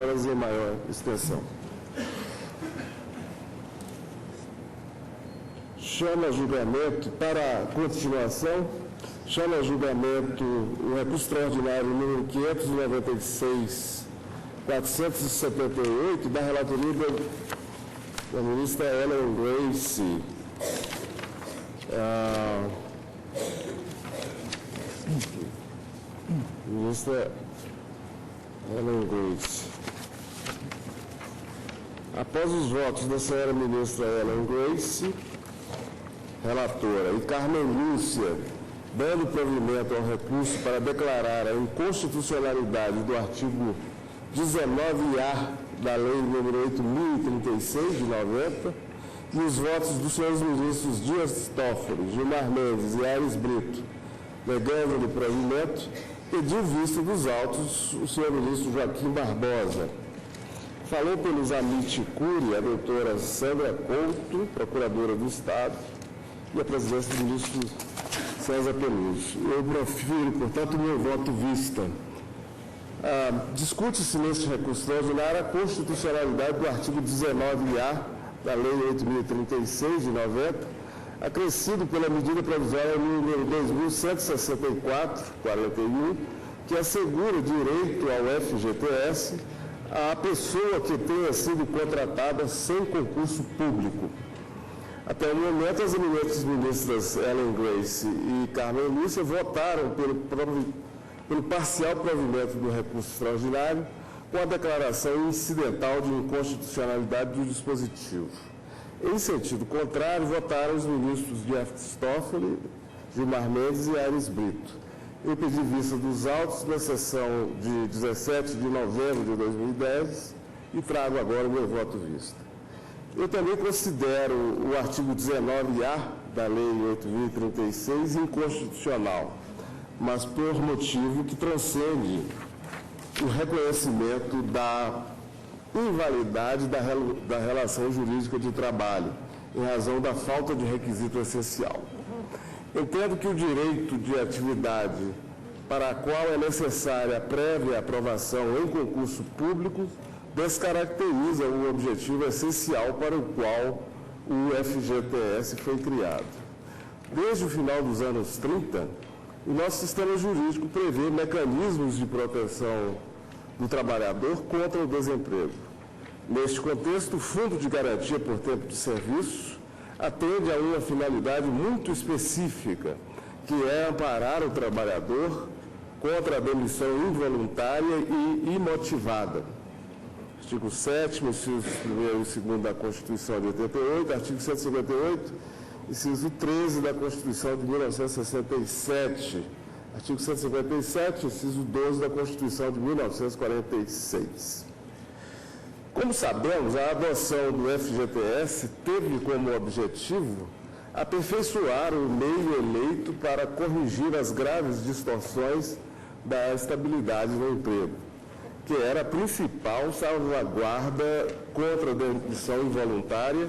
em maior extensão. Chama a julgamento, para continuação, chama a julgamento o recurso extraordinário número 596-478, da relatoria da ministra Ellen Grace. Ministra Ellen Grace. Após os votos da senhora ministra Ellen Grace, relatora, e Carmen Lúcia, dando provimento ao recurso para declarar a inconstitucionalidade do artigo 19A da Lei nº 8.036, de 90, e os votos dos senhores ministros Dias Toffoli, Gilmar Mendes e Aires Brito, negando-lhe provimento, pediu vista dos autos o senhor ministro Joaquim Barbosa. Falou pelos amici curiae a doutora Sandra Couto, procuradora do Estado, e a presidência do ministro César Peluso. Eu profiro, portanto, o meu voto vista. Discute-se neste recurso extraordinário a constitucionalidade do artigo 19A da Lei 8.036, de 90, acrescido pela medida provisória número 2164/41, que assegura o direito ao FGTS à pessoa que tenha sido contratada sem concurso público. Até o momento, as eminentes ministras Ellen Grace e Carmen Lúcia votaram pelo parcial provimento do recurso extraordinário, com a declaração incidental de inconstitucionalidade do dispositivo. Em sentido contrário, votaram os ministros Dias Toffoli, Gilmar Mendes e Aires Brito. Eu pedi vista dos autos na sessão de 17 de novembro de 2010 e trago agora o meu voto vista. Eu também considero o artigo 19A da Lei 8.036 inconstitucional, mas por motivo que transcende o reconhecimento da invalidade da relação jurídica de trabalho, em razão da falta de requisito essencial. Entendo que o direito de atividade para a qual é necessária a prévia aprovação em concurso público descaracteriza o objetivo essencial para o qual o FGTS foi criado. Desde o final dos anos 30, o nosso sistema jurídico prevê mecanismos de proteção do trabalhador contra o desemprego. Neste contexto, o Fundo de Garantia por Tempo de Serviço atende a uma finalidade muito específica, que é amparar o trabalhador contra a demissão involuntária e imotivada. Artigo 7º, inciso 1º e 2º da Constituição de 88, artigo 158, inciso 13 da Constituição de 1967, artigo 157, inciso 12 da Constituição de 1946. Como sabemos, a adoção do FGTS teve como objetivo aperfeiçoar o meio eleito para corrigir as graves distorções da estabilidade no emprego, que era a principal salvaguarda contra a demissão involuntária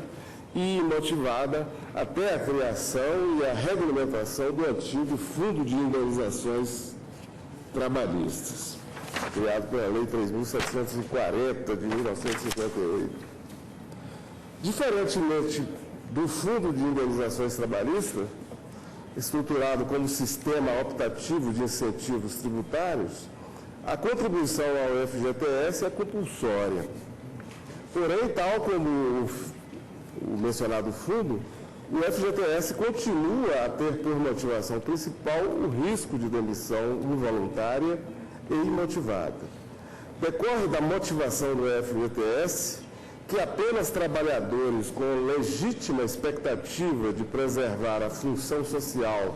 e imotivada até a criação e a regulamentação do antigo Fundo de Indenizações Trabalhistas, criado pela Lei 3.740, de 1958. Diferentemente do Fundo de Indenizações Trabalhistas, estruturado como sistema optativo de incentivos tributários, a contribuição ao FGTS é compulsória. Porém, tal como o mencionado fundo, o FGTS continua a ter por motivação principal o risco de demissão involuntária e imotivada. Decorre da motivação do FGTS que apenas trabalhadores com legítima expectativa de preservar a função social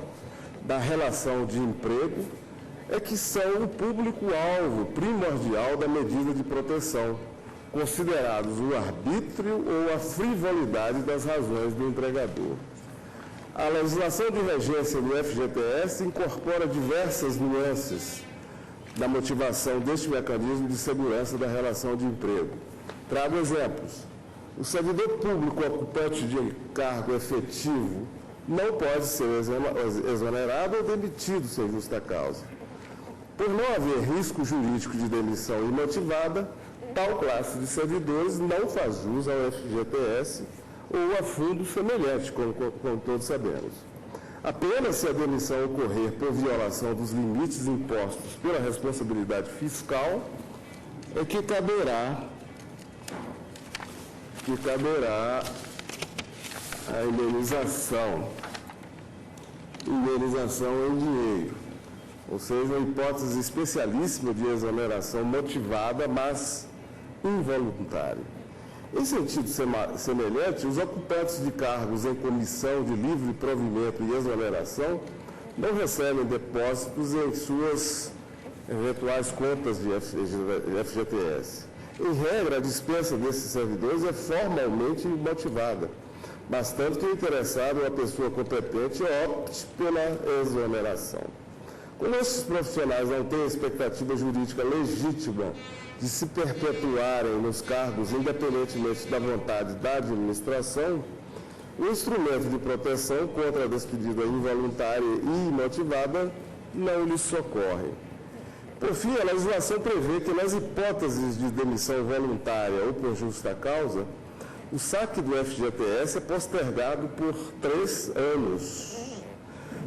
da relação de emprego é que são o público-alvo primordial da medida de proteção, considerados o arbítrio ou a frivolidade das razões do empregador. A legislação de regência do FGTS incorpora diversas nuances da motivação deste mecanismo de segurança da relação de emprego. Trago exemplos. O servidor público ocupante de cargo efetivo não pode ser exonerado ou demitido sem justa causa. Por não haver risco jurídico de demissão imotivada, tal classe de servidores não faz jus ao FGTS ou a fundo semelhante, como todos sabemos. Apenas se a demissão ocorrer por violação dos limites impostos pela responsabilidade fiscal é que caberá a indenização em dinheiro, ou seja, uma hipótese especialíssima de exoneração motivada, mas involuntária. Em sentido semelhante, os ocupantes de cargos em comissão de livre provimento e exoneração não recebem depósitos em suas eventuais contas de FGTS. Em regra, a dispensa desses servidores é formalmente motivada, bastante que o interessado ou a pessoa competente opte pela exoneração. Como esses profissionais não têm expectativa jurídica legítima de se perpetuarem nos cargos independentemente da vontade da administração, o instrumento de proteção contra a despedida involuntária e imotivada não lhes socorre. Por fim, a legislação prevê que nas hipóteses de demissão voluntária ou por justa causa, o saque do FGTS é postergado por 3 anos.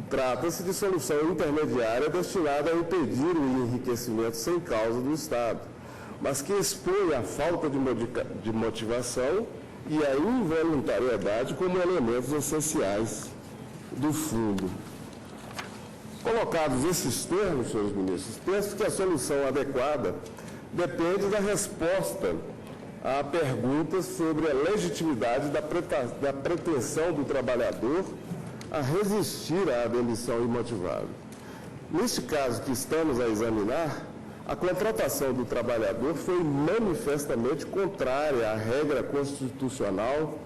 Trata-se de solução intermediária destinada a impedir o enriquecimento sem causa do Estado, mas que expõe a falta de motivação e a involuntariedade como elementos essenciais do fundo. Colocados esses termos, senhores ministros, penso que a solução adequada depende da resposta à pergunta sobre a legitimidade da pretensão do trabalhador a resistir à demissão imotivada. Neste caso que estamos a examinar, a contratação do trabalhador foi manifestamente contrária à regra constitucional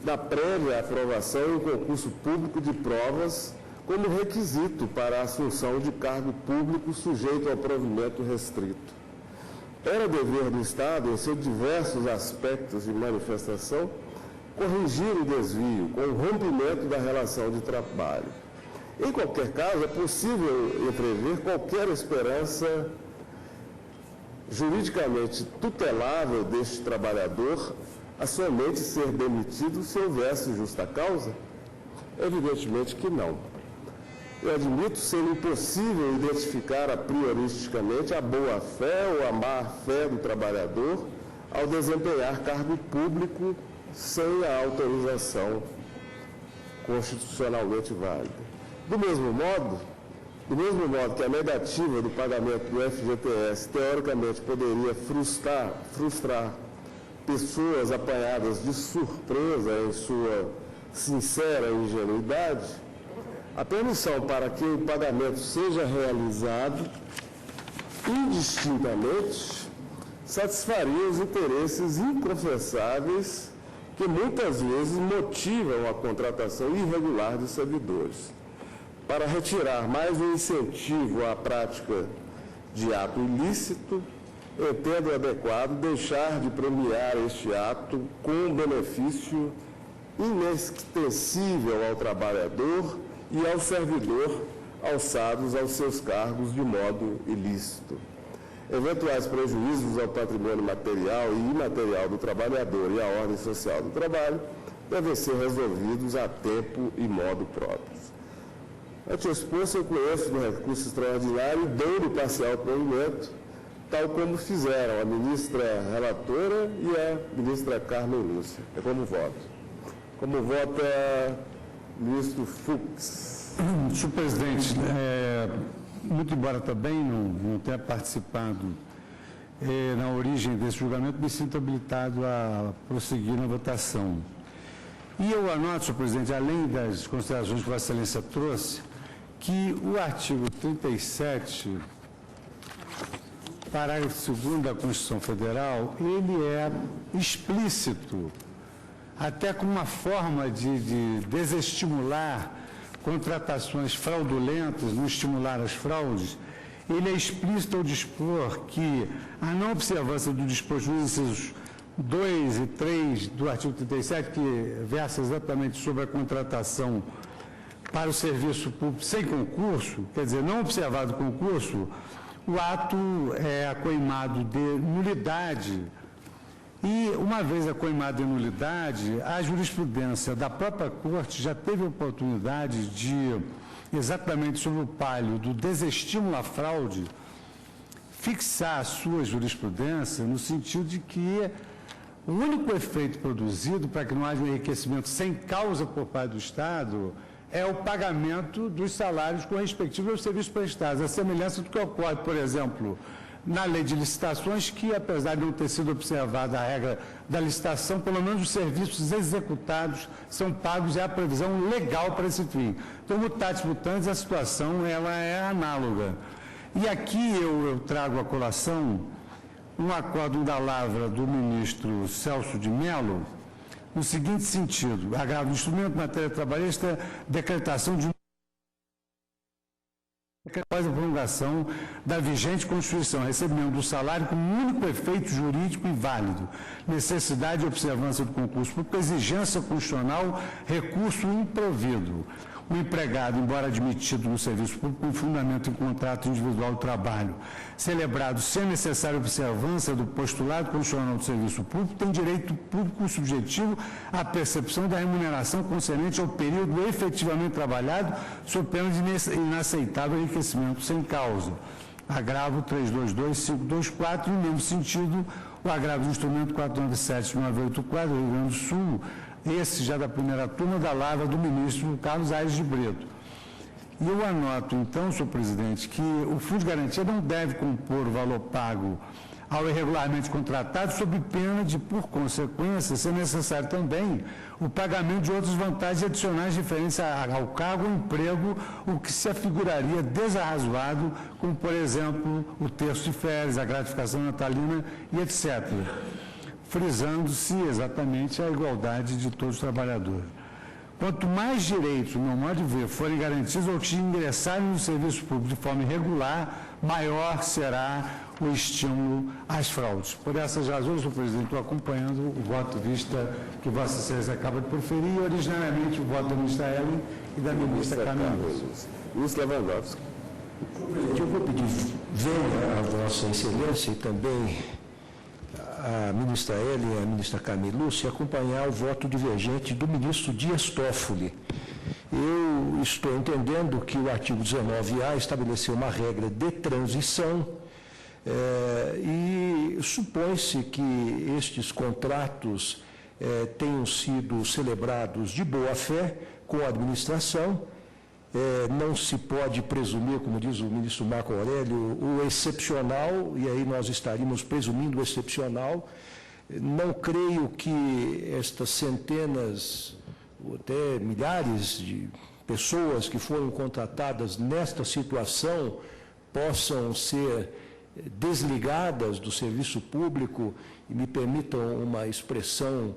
da prévia aprovação em concurso público de provas como requisito para a assunção de cargo público sujeito ao provimento restrito. Era dever do Estado, em seus diversos aspectos de manifestação, corrigir o desvio com o rompimento da relação de trabalho. Em qualquer caso, é possível entrever qualquer esperança juridicamente tutelável deste trabalhador a somente ser demitido se houvesse justa causa? Evidentemente que não. Eu admito ser impossível identificar a prioristicamente a boa-fé ou a má-fé do trabalhador ao desempenhar cargo público sem a autorização constitucionalmente válida. Do mesmo modo que a negativa do pagamento do FGTS teoricamente poderia frustrar pessoas apanhadas de surpresa em sua sincera ingenuidade, a permissão para que o pagamento seja realizado indistintamente satisfaria os interesses inconfessáveis que muitas vezes motivam a contratação irregular de servidores. Para retirar mais um incentivo à prática de ato ilícito, entendo adequado deixar de premiar este ato com um benefício inextensível ao trabalhador e ao servidor alçados aos seus cargos de modo ilícito. Eventuais prejuízos ao patrimônio material e imaterial do trabalhador e à ordem social do trabalho devem ser resolvidos a tempo e modo próprios. Ante exposto, eu conheço do recurso extraordinário e dou-lhe parcial provimento, tal como fizeram a ministra relatora e a ministra Carmen Lúcia. É como voto. Como vota ministro Fux. Senhor presidente, muito embora também não tenha participado na origem desse julgamento, me sinto habilitado a prosseguir na votação. E eu anoto, senhor presidente, além das considerações que Vossa Excelência trouxe, que o artigo 37, parágrafo 2º da Constituição Federal, ele é explícito, até como uma forma de desestimular contratações fraudulentas, não estimular as fraudes. Ele é explícito ao dispor que a não observância do disposto nos incisos 2 e 3 do artigo 37, que versa exatamente sobre a contratação para o serviço público sem concurso, quer dizer, não observado concurso, o ato é acoimado de nulidade E, uma vez a coimada em nulidade, a jurisprudência da própria Corte já teve a oportunidade de, exatamente sob o palio do desestímulo à fraude, fixar a sua jurisprudência no sentido de que o único efeito produzido para que não haja um enriquecimento sem causa por parte do Estado é o pagamento dos salários correspectivos aos serviços prestados, a semelhança do que ocorre, por exemplo, na lei de licitações, que, apesar de não ter sido observada a regra da licitação, pelo menos os serviços executados são pagos e há previsão legal para esse fim. Então, mutatis mutandis, a situação ela é análoga. E aqui eu trago à colação um acórdão da lavra do ministro Celso de Mello, no seguinte sentido: agravo do instrumento, matéria trabalhista, decretação de após a prolongação da vigente Constituição, recebimento do salário com único efeito jurídico e válido, necessidade e observância do concurso público, exigência constitucional, recurso improvido. O empregado, embora admitido no serviço público com fundamento em contrato individual de trabalho, celebrado sem necessária observância do postulado constitucional do serviço público, tem direito público subjetivo à percepção da remuneração concernente ao período efetivamente trabalhado, sob pena de inaceitável enriquecimento sem causa. Agravo 322.524, no mesmo sentido, o agravo do instrumento 497.984 do Rio Grande do Sul, esse já da primeira turma da lavra do ministro Carlos Aires de Brito. E eu anoto, então, senhor presidente, que o Fundo de Garantia não deve compor o valor pago ao irregularmente contratado, sob pena de, por consequência, ser necessário também o pagamento de outras vantagens adicionais referentes ao cargo ou emprego, o que se afiguraria desarrazoado, como, por exemplo, o terço de férias, a gratificação natalina e etc., frisando-se exatamente a igualdade de todos os trabalhadores. Quanto mais direitos, no meu modo de ver, forem garantidos ao que ingressarem no serviço público de forma irregular, maior será o estímulo às fraudes. Por essas razões, senhor presidente, estou acompanhando o voto vista que Vossa Excelência acaba de proferir, e originariamente o voto da ministra Ellen e da ministra Camila. Ministro Lewandowski. Eu vou pedir, venha a Vossa Excelência e também a ministra Ellen e a ministra Camila Lúcia acompanhar o voto divergente do ministro Dias Toffoli. Eu estou entendendo que o artigo 19A estabeleceu uma regra de transição e supõe-se que estes contratos tenham sido celebrados de boa fé com a administração. Não se pode presumir, como diz o ministro Marco Aurélio, o excepcional, e aí nós estaríamos presumindo o excepcional. Não creio que estas centenas, ou até milhares de pessoas que foram contratadas nesta situação possam ser desligadas do serviço público, e me permitam uma expressão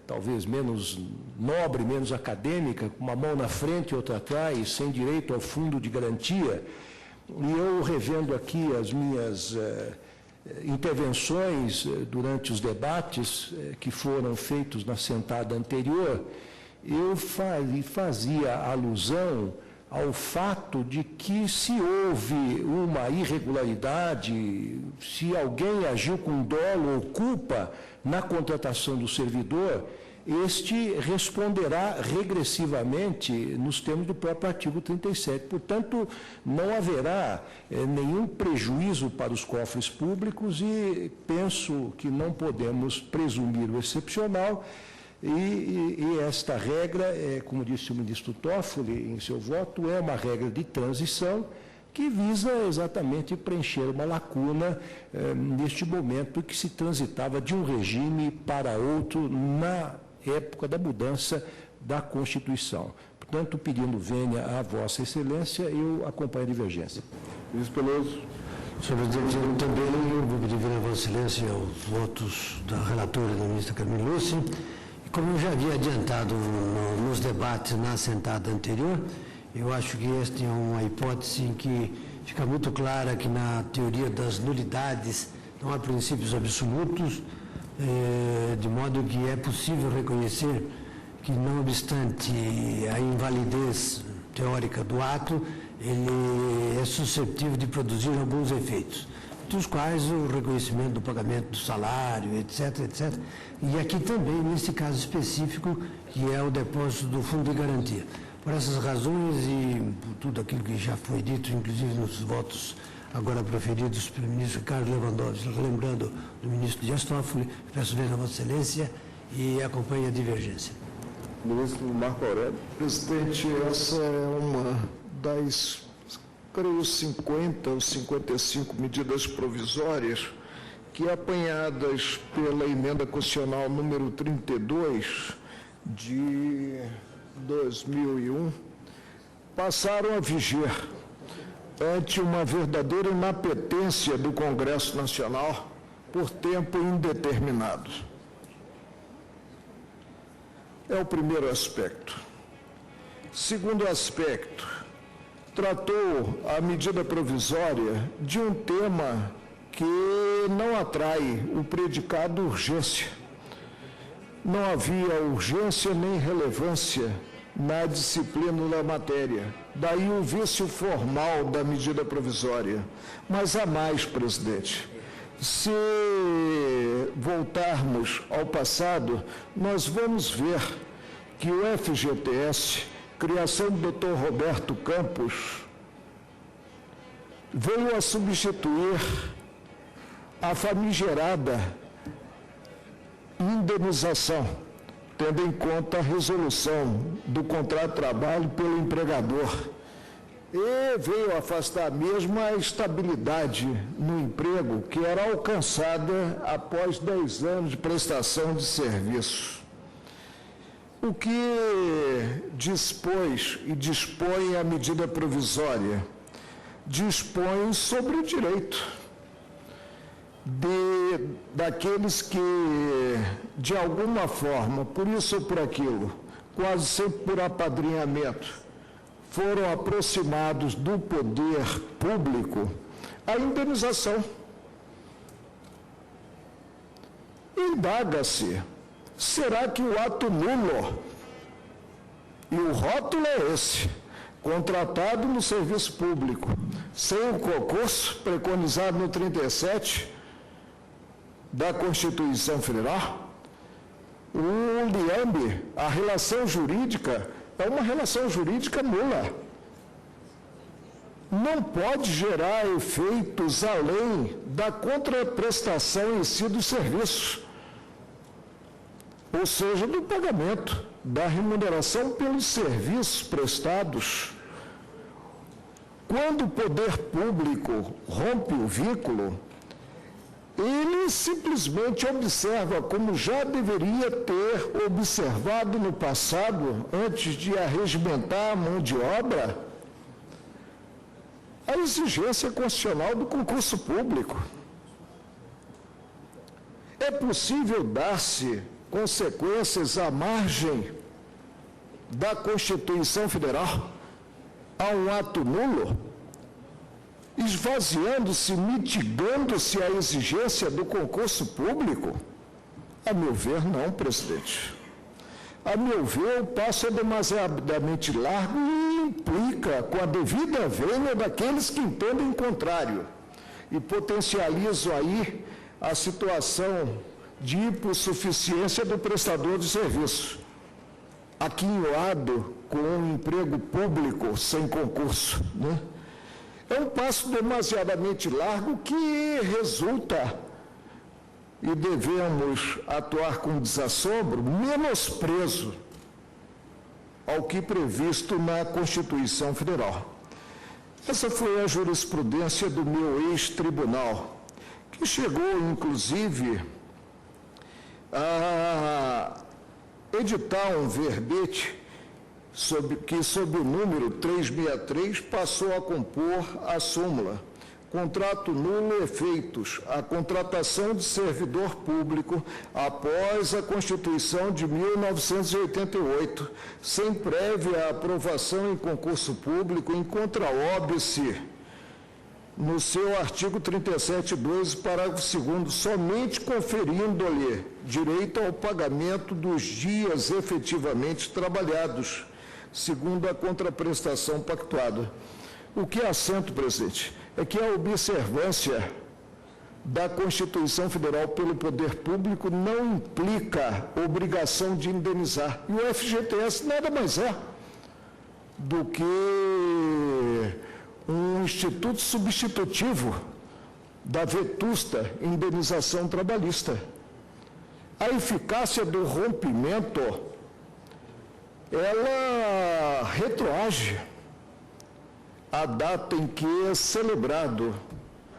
talvez menos nobre, menos acadêmica, com uma mão na frente e outra atrás, sem direito ao fundo de garantia. E eu, revendo aqui as minhas intervenções durante os debates que foram feitos na sentada anterior, eu fazia alusão ao fato de que, se houve uma irregularidade, se alguém agiu com dolo ou culpa na contratação do servidor, este responderá regressivamente nos termos do próprio artigo 37. Portanto, não haverá nenhum prejuízo para os cofres públicos e penso que não podemos presumir o excepcional. E esta regra, como disse o ministro Toffoli em seu voto, é uma regra de transição que visa exatamente preencher uma lacuna neste momento que se transitava de um regime para outro na época da mudança da Constituição. Portanto, pedindo venha a Vossa Excelência, eu acompanho a divergência. Ministro Peloso. Senhor presidente, eu também vou pedir venha a Vossa Excelência aos votos da relatora da ministra Camila Lúcia. Como eu já havia adiantado nos debates na sentada anterior, eu acho que esta é uma hipótese em que fica muito clara que na teoria das nulidades não há princípios absolutos, de modo que é possível reconhecer que, não obstante a invalidez teórica do ato, ele é suscetível de produzir alguns efeitos. entre os quais o reconhecimento do pagamento do salário, etc, etc. E aqui também, nesse caso específico, que é o depósito do Fundo de Garantia. Por essas razões e por tudo aquilo que já foi dito, inclusive nos votos agora proferidos pelo ministro Carlos Lewandowski, lembrando do ministro Dias Toffoli, peço ver a Vossa Excelência e acompanhe a divergência. Ministro Marco Aurélio. Presidente, essa é uma das, creio, 50 ou 55 medidas provisórias que, apanhadas pela emenda constitucional número 32 de 2001, passaram a viger ante uma verdadeira inapetência do Congresso Nacional por tempo indeterminado. É o primeiro aspecto. Segundo aspecto, tratou a medida provisória de um tema que não atrai o predicado urgência. Não havia urgência nem relevância na disciplina da matéria. Daí o vício formal da medida provisória. Mas há mais, presidente. Se voltarmos ao passado, nós vamos ver que o FGTS, criação do Dr. Roberto Campos, veio a substituir a famigerada indenização, tendo em conta a resolução do contrato de trabalho pelo empregador. E veio afastar mesmo a estabilidade no emprego que era alcançada após 10 anos de prestação de serviço. O que dispôs e dispõe a medida provisória? Dispõe sobre o direito daqueles que, de alguma forma, por isso ou por aquilo, quase sempre por apadrinhamento, foram aproximados do poder público, a indenização. Indaga-se, será que o ato nulo, e o rótulo é esse, contratado no serviço público, sem o concurso preconizado no 37 da Constituição Federal, o LIAMB, a relação jurídica, é uma relação jurídica nula. Não pode gerar efeitos além da contraprestação em si do serviço, ou seja, do pagamento, da remuneração pelos serviços prestados. Quando o poder público rompe o vínculo, ele simplesmente observa, como já deveria ter observado no passado, antes de arregimentar a mão de obra, a exigência constitucional do concurso público. É possível dar-se consequências à margem da Constituição Federal a um ato nulo, esvaziando-se, mitigando-se a exigência do concurso público? A meu ver, não, presidente. A meu ver, o passo é demasiadamente largo e implica com a devida vênia daqueles que entendem o contrário e potencializam aí a situação de hipossuficiência do prestador de serviço, aquinhoado com um emprego público sem concurso, né? É um passo demasiadamente largo que resulta, e devemos atuar com desassombro, menosprezo ao que previsto na Constituição Federal. Essa foi a jurisprudência do meu ex-tribunal, que chegou, inclusive, a editar um verbete que, sob o número 363, passou a compor a súmula. Contrato nulo efeitos a contratação de servidor público após a Constituição de 1988, sem prévia aprovação em concurso público, em contra-óbice, no seu artigo 37(2), parágrafo 2º, somente conferindo-lhe direito ao pagamento dos dias efetivamente trabalhados, segundo a contraprestação pactuada. O que é assento, presidente, é que a observância da Constituição Federal pelo poder público não implica obrigação de indenizar. E o FGTS nada mais é do que um instituto substitutivo da vetusta indenização trabalhista. A eficácia do rompimento, ela retroage à data em que é celebrado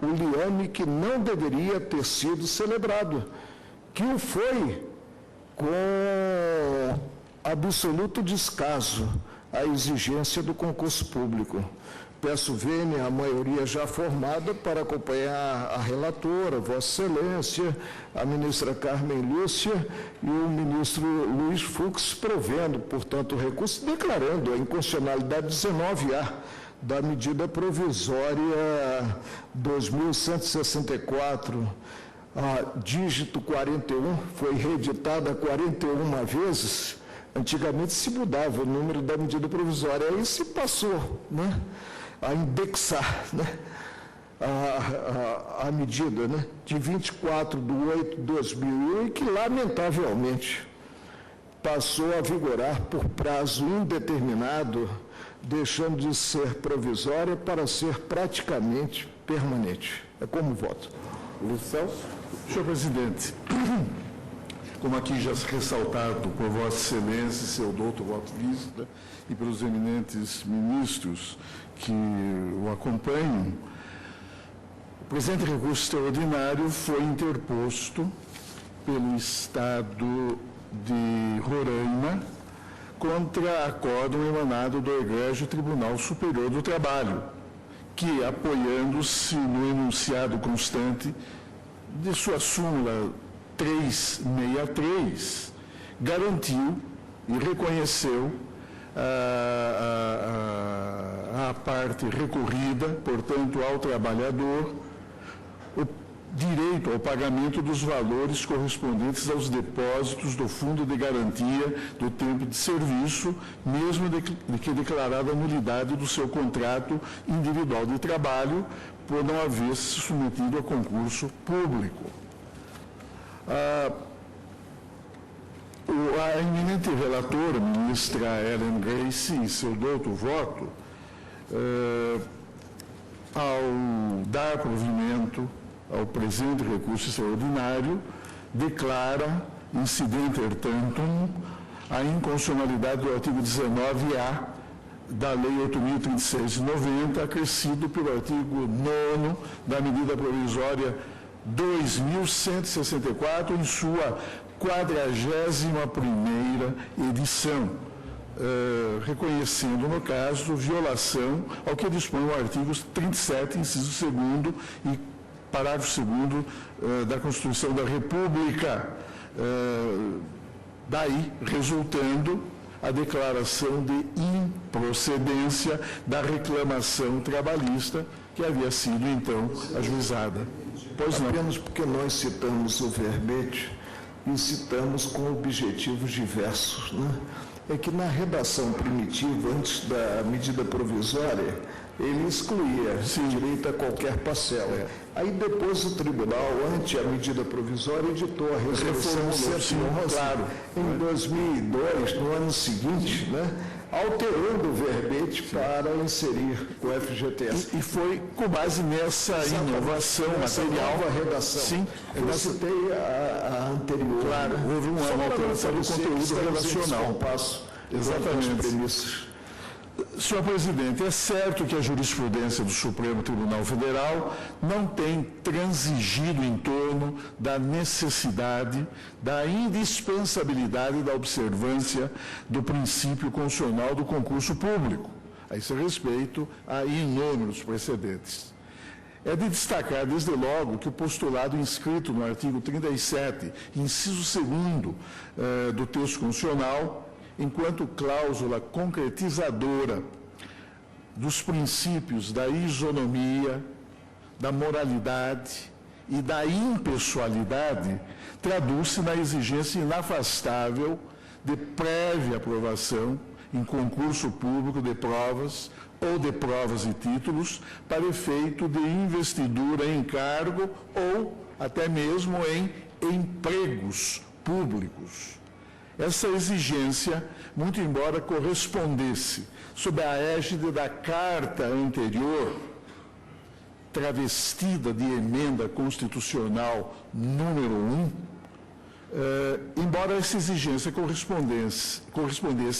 o liame que não deveria ter sido celebrado, que o foi com absoluto descaso à exigência do concurso público. Peço vênia, a maioria já formada, para acompanhar a relatora, Vossa Excelência, a ministra Carmen Lúcia e o ministro Luiz Fux, provendo, portanto, o recurso, declarando a inconstitucionalidade 19A da medida provisória 2164, dígito 41, foi reeditada 41 vezes. Antigamente se mudava o número da medida provisória, aí se passou, né, a indexar, né, a medida, né, de 24/8/2001, que lamentavelmente passou a vigorar por prazo indeterminado, deixando de ser provisória para ser praticamente permanente. É como voto. Luiz Celso. Senhor presidente, como aqui já ressaltado por Vossa Excelência, seu doutor voto vista, e pelos eminentes ministros que o acompanham, o presente recurso extraordinário foi interposto pelo Estado de Roraima contra acórdão emanado do Egrégio Tribunal Superior do Trabalho, que, apoiando-se no enunciado constante de sua súmula 363, garantiu e reconheceu a parte recorrida, portanto, ao trabalhador, o direito ao pagamento dos valores correspondentes aos depósitos do Fundo de Garantia do Tempo de Serviço, mesmo de que declarada a nulidade do seu contrato individual de trabalho por não haver se submetido a concurso público. A eminente relatora, ministra Ellen Grace, em seu douto voto, ao dar provimento ao presente recurso extraordinário, declara, incidenter tantum, a inconstitucionalidade do artigo 19A da Lei 8.036 de 90, acrescido pelo artigo 9º da medida provisória 2.164, em sua 41ª edição, reconhecendo, no caso, violação ao que dispõe o artigo 37, inciso 2º e parágrafo 2º da Constituição da República, daí resultando a declaração de improcedência da reclamação trabalhista que havia sido, então, ajuizada. Pois não. Apenas porque nós citamos o verbete e citamos com objetivos diversos, né? É que na redação primitiva, antes da medida provisória, ele excluía direito a qualquer parcela. Aí depois o tribunal, ante a medida provisória, editou a resolução 111, em 2002, no ano seguinte, né, alterando o verbete para inserir o FGTS. E foi com base nessa inovação material. Nova redação. Sim. Eu citei a anterior. Claro, houve uma alteração do conteúdo relacional. Exatamente. Senhor presidente, é certo que a jurisprudência do Supremo Tribunal Federal não tem transigido em torno da necessidade, da indispensabilidade da observância do princípio constitucional do concurso público. A esse respeito, há inúmeros precedentes. É de destacar, desde logo, que o postulado inscrito no artigo 37, inciso 2º do texto constitucional, enquanto cláusula concretizadora dos princípios da isonomia, da moralidade e da impessoalidade, traduz-se na exigência inafastável de prévia aprovação em concurso público de provas ou de provas e títulos para efeito de investidura em cargo ou até mesmo em empregos públicos. Essa exigência, muito embora correspondesse sob a égide da carta anterior, travestida de emenda constitucional número 1, embora essa exigência correspondesse,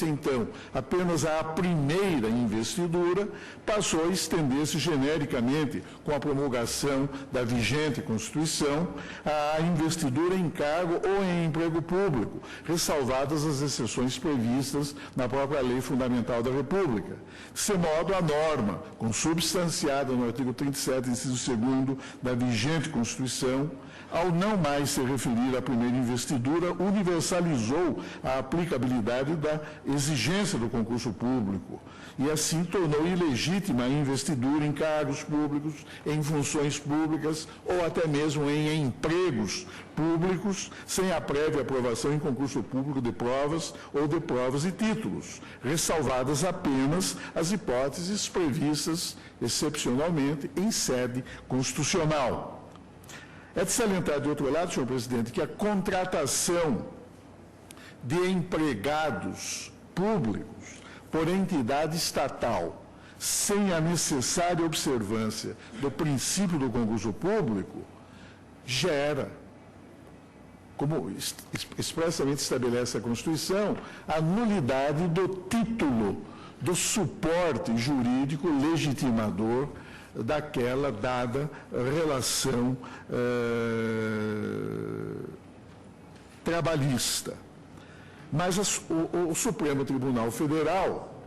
então, apenas à primeira investidura, passou a estender-se genericamente, com a promulgação da vigente Constituição, à investidura em cargo ou em emprego público, ressalvadas as exceções previstas na própria Lei Fundamental da República. Desse modo, a norma, consubstanciada no artigo 37, inciso 2º da vigente Constituição, ao não mais se referir à primeira investidura, universalizou a aplicabilidade da exigência do concurso público e assim tornou ilegítima a investidura em cargos públicos, em funções públicas ou até mesmo em empregos públicos, sem a prévia aprovação em concurso público de provas ou de provas e títulos, ressalvadas apenas as hipóteses previstas excepcionalmente em sede constitucional. É de salientar, de outro lado, senhor presidente, que a contratação de empregados públicos por entidade estatal, sem a necessária observância do princípio do concurso público, gera, como expressamente estabelece a Constituição, a nulidade do título do suporte jurídico legitimador daquela dada relação trabalhista. Mas o Supremo Tribunal Federal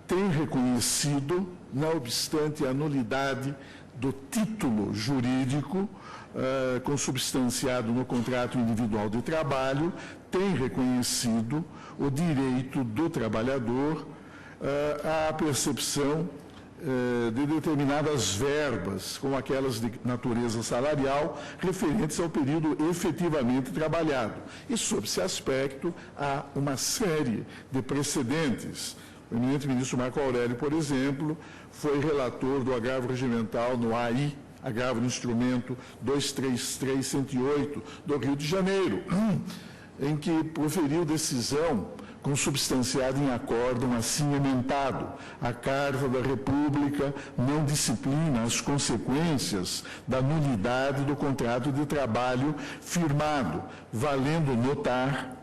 tem reconhecido, não obstante a nulidade do título jurídico consubstanciado no contrato individual de trabalho, tem reconhecido o direito do trabalhador à percepção de determinadas verbas, como aquelas de natureza salarial, referentes ao período efetivamente trabalhado. E, sob esse aspecto, há uma série de precedentes. O eminente ministro Marco Aurélio, por exemplo, foi relator do agravo regimental no AI, agravo no instrumento 233-108 do Rio de Janeiro, em que proferiu decisão consubstanciado em acórdão assim emendado. A Carta da República não disciplina as consequências da nulidade do contrato de trabalho firmado, valendo notar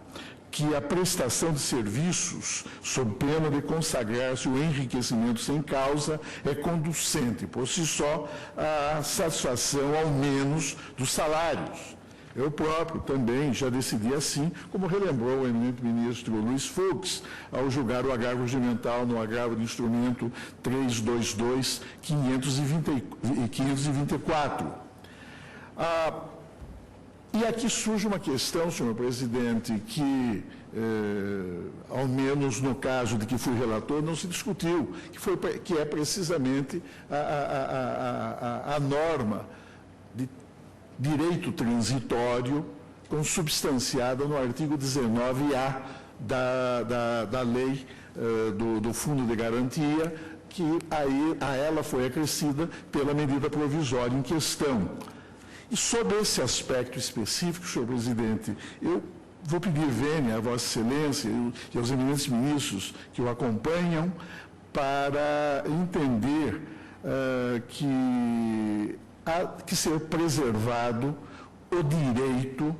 que a prestação de serviços, sob pena de consagrar-se o enriquecimento sem causa, é conducente, por si só, à satisfação, ao menos, dos salários. Eu próprio também já decidi assim, como relembrou o eminente ministro Luiz Fux, ao julgar o agravo regimental no agravo de instrumento 322-524. E aqui surge uma questão, senhor presidente, que, ao menos no caso de que fui relator, não se discutiu, que é precisamente a norma de direito transitório, consubstanciada no artigo 19A da lei do Fundo de Garantia, que a ela foi acrescida pela medida provisória em questão. E sobre esse aspecto específico, senhor presidente, eu vou pedir vênia a Vossa Excelência e aos eminentes ministros que o acompanham para entender que há que ser preservado o direito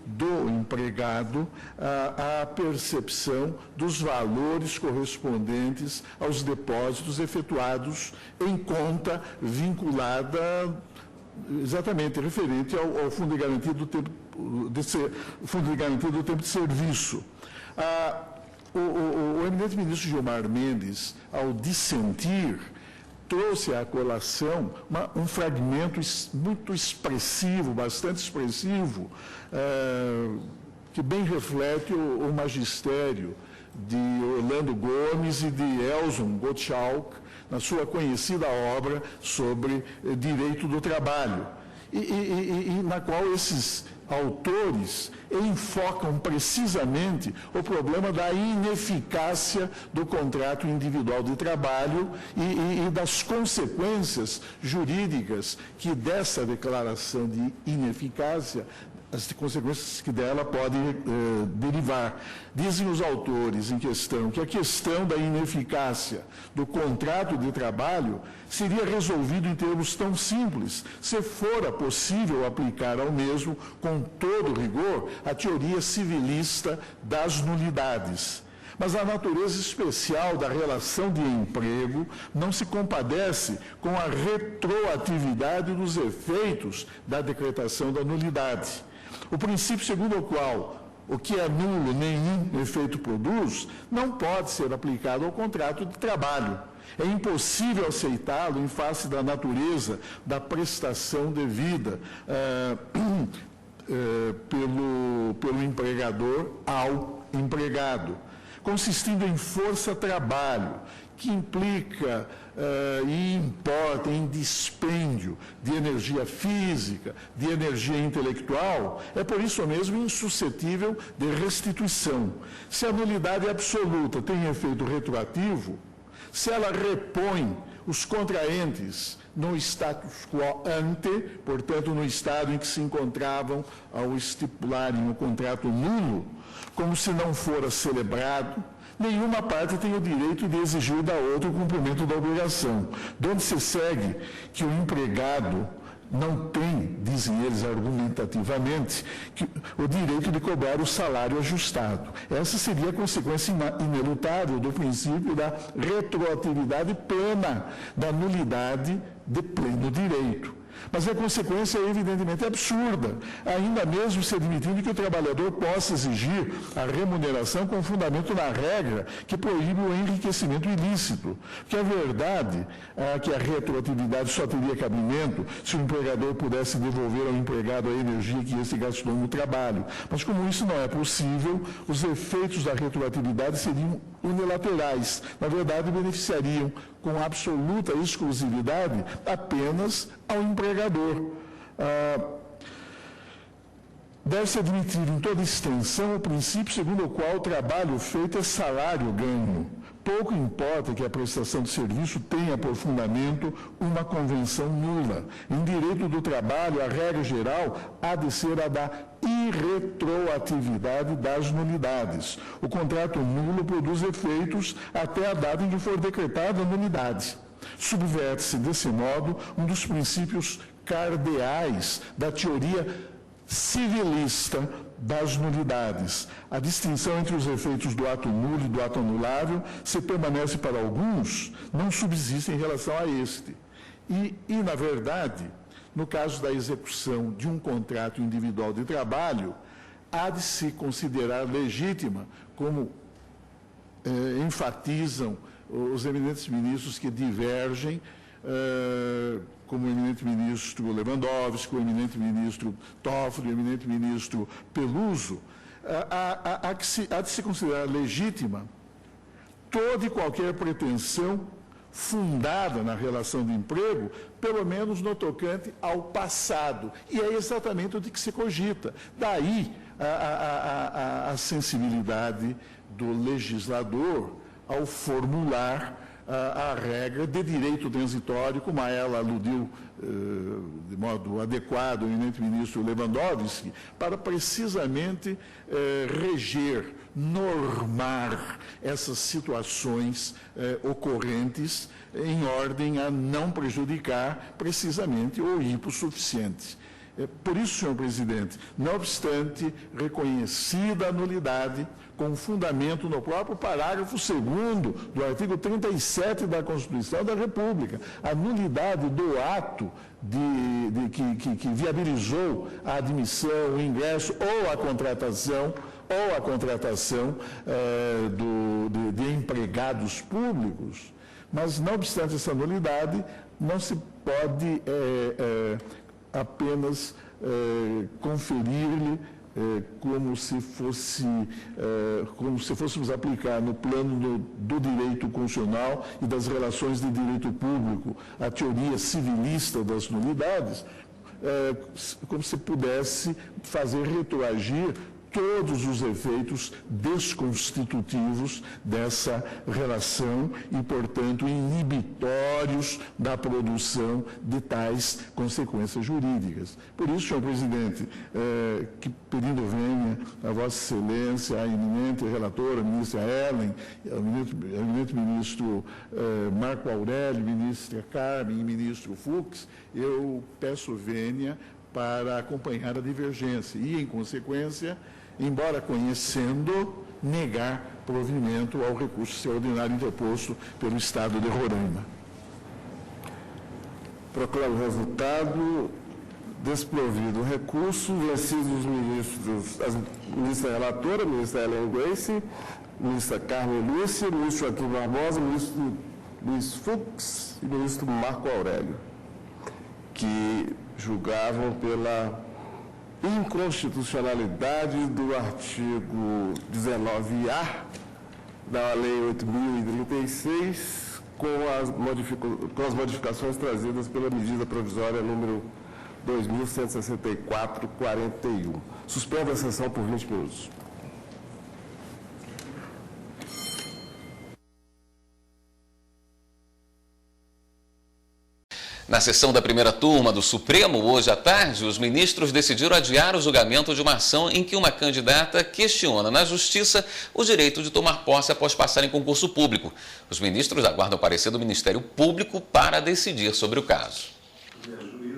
do empregado à percepção dos valores correspondentes aos depósitos efetuados em conta vinculada exatamente referente ao Fundo de Garantia do Tempo de Serviço. O eminente ministro Gilmar Mendes, ao dissentir, trouxe à colação um fragmento muito expressivo, bastante expressivo, que bem reflete o magistério de Orlando Gomes e de Elson Gottschalk, na sua conhecida obra sobre direito do trabalho, e na qual autores enfocam precisamente o problema da ineficácia do contrato individual de trabalho e das consequências jurídicas que dessa declaração de ineficácia, as consequências que dela podem derivar. Dizem os autores em questão que a questão da ineficácia do contrato de trabalho seria resolvido em termos tão simples, se fora possível aplicar ao mesmo, com todo rigor, a teoria civilista das nulidades. Mas a natureza especial da relação de emprego não se compadece com a retroatividade dos efeitos da decretação da nulidade. O princípio segundo o qual o que é nulo nenhum efeito produz, não pode ser aplicado ao contrato de trabalho. É impossível aceitá-lo em face da natureza da prestação devida pelo empregador ao empregado, consistindo em força-trabalho, que implica e importa em dispêndio de energia física, de energia intelectual, é por isso mesmo insuscetível de restituição. Se a nulidade absoluta tem efeito retroativo, se ela repõe os contraentes no status quo ante, portanto, no estado em que se encontravam ao estipularem o contrato nulo, como se não fora celebrado, nenhuma parte tem o direito de exigir da outra o cumprimento da obrigação, de onde se segue que o empregado não tem, dizem eles argumentativamente, o direito de cobrar o salário ajustado. Essa seria a consequência inelutável do princípio da retroatividade plena, da nulidade de pleno direito. Mas a consequência é evidentemente absurda, ainda mesmo se admitindo que o trabalhador possa exigir a remuneração com fundamento na regra que proíbe o enriquecimento ilícito. Porque a verdade é que a retroatividade só teria cabimento se o empregador pudesse devolver ao empregado a energia que esse gastou no trabalho. Mas como isso não é possível, os efeitos da retroatividade seriam unilaterais. Na verdade, beneficiariam com absoluta exclusividade apenas ao empregador. Deve-se admitir em toda extensão o princípio segundo o qual o trabalho feito é salário ganho. Pouco importa que a prestação de serviço tenha por fundamento uma convenção nula. Em direito do trabalho, a regra geral há de ser a da irretroatividade das nulidades. O contrato nulo produz efeitos até a data em que for decretada a nulidade. Subverte-se, desse modo, um dos princípios cardeais da teoria civilista das nulidades. A distinção entre os efeitos do ato nulo e do ato anulável, se permanece para alguns, não subsiste em relação a este. E, na verdade, no caso da execução de um contrato individual de trabalho, há de se considerar legítima, como enfatizam os eminentes ministros que divergem, como o eminente ministro Lewandowski, o eminente ministro Toffoli, o eminente ministro Peluso, há de se considerar legítima toda e qualquer pretensão fundada na relação de emprego, pelo menos no tocante ao passado. E é exatamente o de que se cogita. Daí a sensibilidade do legislador ao formular a regra de direito transitório, como a ela aludiu de modo adequado o eminente ministro Lewandowski, para precisamente reger, normar essas situações ocorrentes em ordem a não prejudicar precisamente o hipossuficiente. Por isso, senhor presidente, não obstante reconhecida a nulidade, com fundamento no próprio parágrafo 2º do artigo 37 da Constituição da República, a nulidade do ato que viabilizou a admissão, o ingresso ou a contratação de empregados públicos, mas não obstante essa nulidade, não se pode apenas conferir-lhe como se fôssemos aplicar no plano do direito constitucional e das relações de direito público a teoria civilista das nulidades, como se pudesse fazer retroagir todos os efeitos desconstitutivos dessa relação e, portanto, inibitórios da produção de tais consequências jurídicas. Por isso, senhor presidente, que pedindo venha a Vossa Excelência, a eminente relatora, a ministra Ellen, ao eminente ministro Marco Aurélio, ministra Carmen e ministro Fux, eu peço vênia para acompanhar a divergência e, em consequência, embora conhecendo, negar provimento ao recurso extraordinário interposto pelo Estado de Roraima. Proclamo o resultado. Desprovido o recurso, vencidos os ministros, a ministra relatora, a ministra Ellen Grace, a ministra Carmen Lúcia, o ministro Joaquim Barbosa, o ministro Luiz Fux e o ministro Marco Aurélio, que julgavam pela inconstitucionalidade do artigo 19A da Lei 8.036, com as modificações trazidas pela medida provisória número 2.164/41. Suspendo a sessão por 20 minutos. Na sessão da primeira turma do Supremo, hoje à tarde, os ministros decidiram adiar o julgamento de uma ação em que uma candidata questiona na Justiça o direito de tomar posse após passar em concurso público. Os ministros aguardam o parecer do Ministério Público para decidir sobre o caso.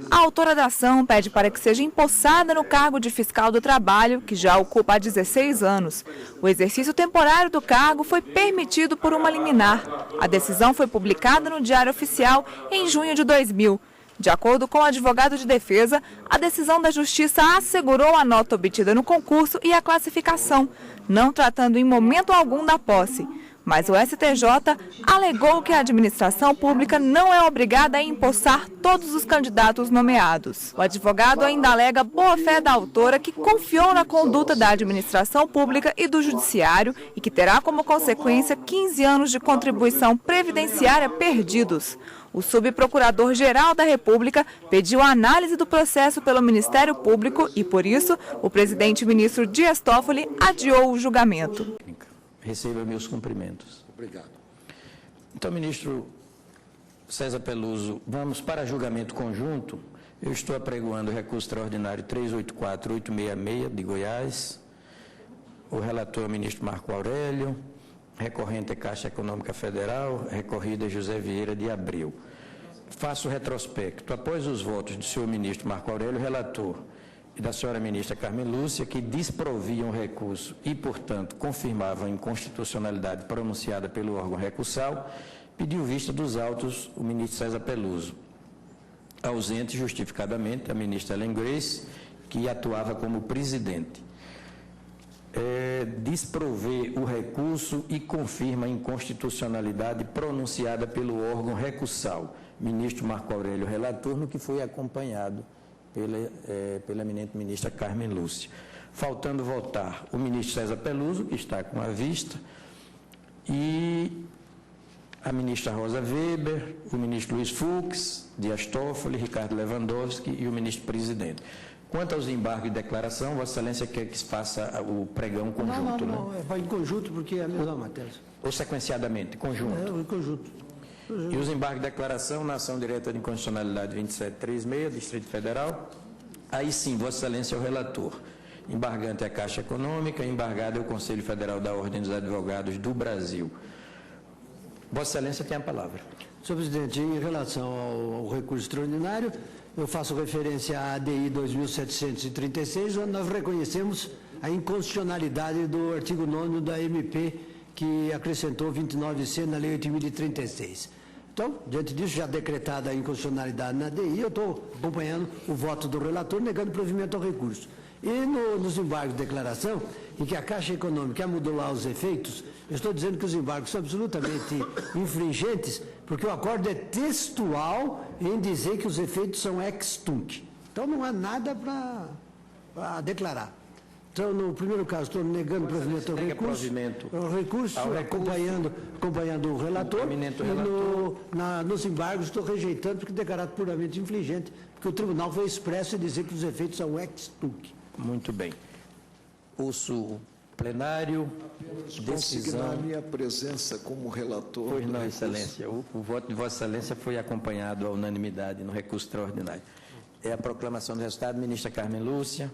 A autora da ação pede para que seja empossada no cargo de fiscal do trabalho, que já ocupa há 16 anos. O exercício temporário do cargo foi permitido por uma liminar. A decisão foi publicada no Diário Oficial em junho de 2000. De acordo com o advogado de defesa, a decisão da Justiça assegurou a nota obtida no concurso e a classificação, não tratando em momento algum da posse. Mas o STJ alegou que a administração pública não é obrigada a empossar todos os candidatos nomeados. O advogado ainda alega boa-fé da autora, que confiou na conduta da administração pública e do judiciário e que terá como consequência 15 anos de contribuição previdenciária perdidos. O subprocurador-geral da República pediu a análise do processo pelo Ministério Público e, por isso, o presidente-ministro Dias Toffoli adiou o julgamento. Receba meus cumprimentos. Obrigado. Então, ministro César Peluso, vamos para julgamento conjunto. Eu estou apregoando o recurso extraordinário 384-866 de Goiás. O relator é o ministro Marco Aurélio. Recorrente é Caixa Econômica Federal. Recorrida é José Vieira de Abreu. Faço o retrospecto. Após os votos do senhor ministro Marco Aurélio, relator, e da senhora ministra Carmen Lúcia, que desproviam o recurso e, portanto, confirmavam a inconstitucionalidade pronunciada pelo órgão recursal, pediu vista dos autos o ministro César Peluso. Ausente, justificadamente, a ministra Ellen Grace, que atuava como presidente. Desprover o recurso e confirma a inconstitucionalidade pronunciada pelo órgão recursal. Ministro Marco Aurélio, relator, no que foi acompanhado pela eminente ministra Carmen Lúcia. Faltando votar o ministro César Peluso, que está com a vista, e a ministra Rosa Weber, o ministro Luiz Fux, Dias Toffoli, Ricardo Lewandowski e o ministro-presidente. Quanto aos embargos de declaração, Vossa Excelência quer que se faça o pregão conjunto, não, né? vai em conjunto, porque é a mesma matéria. Ou sequenciadamente, conjunto? Em conjunto. E os embargos de declaração na ação direta de inconstitucionalidade 2736, Distrito Federal. Aí sim, Vossa Excelência é o relator. Embargante é a Caixa Econômica, embargado é o Conselho Federal da Ordem dos Advogados do Brasil. Vossa Excelência tem a palavra. Senhor presidente, em relação ao recurso extraordinário, eu faço referência à ADI 2736, onde nós reconhecemos a inconstitucionalidade do artigo 9º da MP, que acrescentou 29C na Lei 8.036. Então, diante disso, já decretada a inconstitucionalidade na ADI, eu estou acompanhando o voto do relator, negando provimento ao recurso. E nos embargos de declaração, em que a Caixa Econômica quer modular os efeitos, eu estou dizendo que os embargos são absolutamente infringentes, porque o acordo é textual em dizer que os efeitos são ex tunc. Então, não há nada para declarar. Então, no primeiro caso, estou negando provimento ao recurso, acompanhando o relator, e nos embargos estou rejeitando porque declarado puramente infligente, porque o tribunal foi expresso em dizer que os efeitos são ex tunc. Muito bem. Ouço plenário, decisão... a minha presença como relator. Pois não, Excelência. O voto de Vossa Excelência foi acompanhado à unanimidade no recurso extraordinário. É a proclamação do resultado, ministra Carmen Lúcia.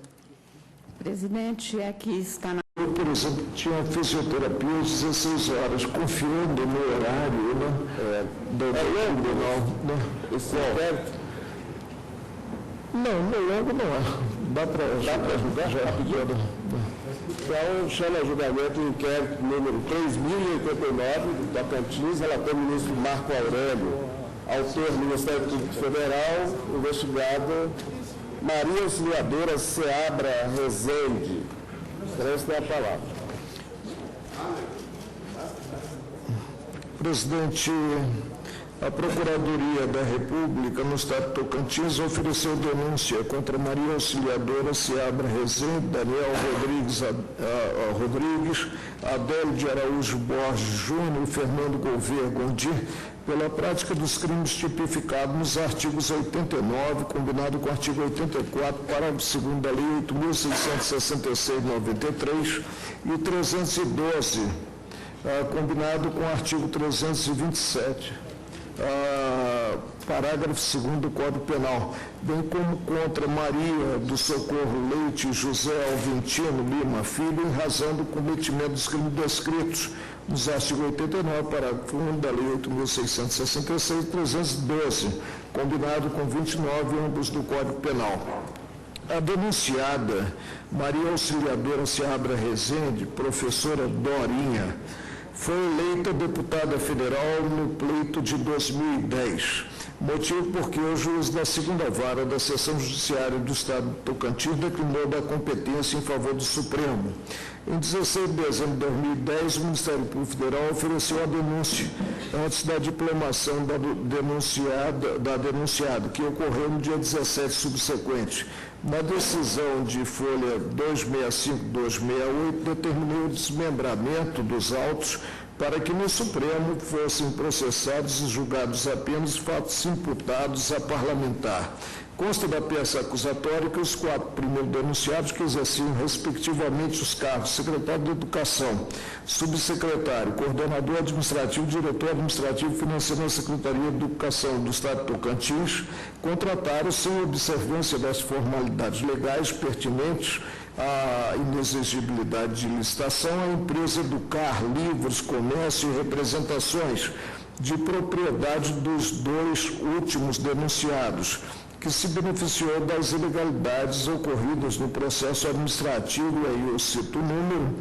Presidente, aqui está na... Eu, por exemplo, tinha uma fisioterapia às 16 horas, confiando no horário, né? Do tribunal, né? Esse não, logo não é. Dá para julgar? Já rapidinho. Então, chama a julgamento o inquérito número 3089 do Tocantins, relator ministro Marco Aurélio, autor Ministério Público Federal, investigada Maria Auxiliadora Seabra Rezende. Excelência, tem a palavra. Presidente, a Procuradoria da República no Estado de Tocantins ofereceu denúncia contra Maria Auxiliadora Seabra Rezende, Daniel Rodrigues, Adélio de Araújo Borges Júnior e Fernando Gouveia Gondim, pela prática dos crimes tipificados nos artigos 89, combinado com o artigo 84, parágrafo 2º da Lei 8.666/93 e 312, combinado com o artigo 327. Parágrafo 2º do Código Penal, bem como contra Maria do Socorro Leite José Alventino Lima Filho, em razão do cometimento dos crimes descritos nos artigos 89, parágrafo 1 da Lei 8.666 e 312, combinado com 29, ambos do Código Penal. A denunciada Maria Auxiliadora Seabra Rezende, professora Dorinha, foi eleita deputada federal no pleito de 2010, motivo porque o juiz da segunda vara da Seção Judiciária do Estado de Tocantins declinou da competência em favor do Supremo. Em 16 de dezembro de 2010, o Ministério Público Federal ofereceu a denúncia antes da diplomação da denunciada, que ocorreu no dia 17 subsequente. Na decisão de folha 265-268, determinou o desmembramento dos autos para que no Supremo fossem processados e julgados apenas fatos imputados a parlamentar. Consta da peça acusatória que os 4 primeiros denunciados, que exerciam respectivamente os cargos secretário de Educação, subsecretário, coordenador administrativo, diretor administrativo e financeiro na Secretaria de Educação do Estado de Tocantins, contrataram sem observância das formalidades legais pertinentes à inexigibilidade de licitação a empresa Educar Livros, Comércio e Representações de propriedade dos 2 últimos denunciados, que se beneficiou das ilegalidades ocorridas no processo administrativo, aí eu cito o número,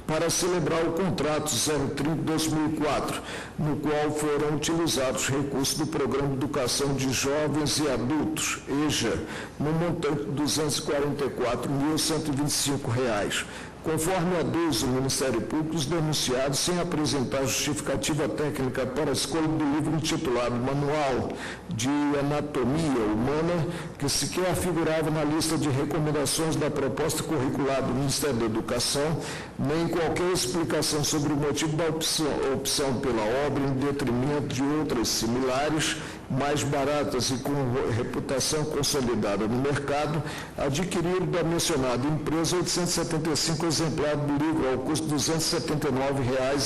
para celebrar o contrato 030-2004, no qual foram utilizados recursos do Programa de Educação de Jovens e Adultos, EJA, no montante de R$ 244.125. Conforme aduz o Ministério Público, os denunciados, sem apresentar justificativa técnica para a escolha do livro intitulado Manual de Anatomia Humana, que sequer figurava na lista de recomendações da proposta curricular do Ministério da Educação, nem qualquer explicação sobre o motivo da opção pela obra em detrimento de outras similares, mais baratas e com reputação consolidada no mercado, adquiriram da mencionada empresa 875 exemplares do livro ao custo de R$ 279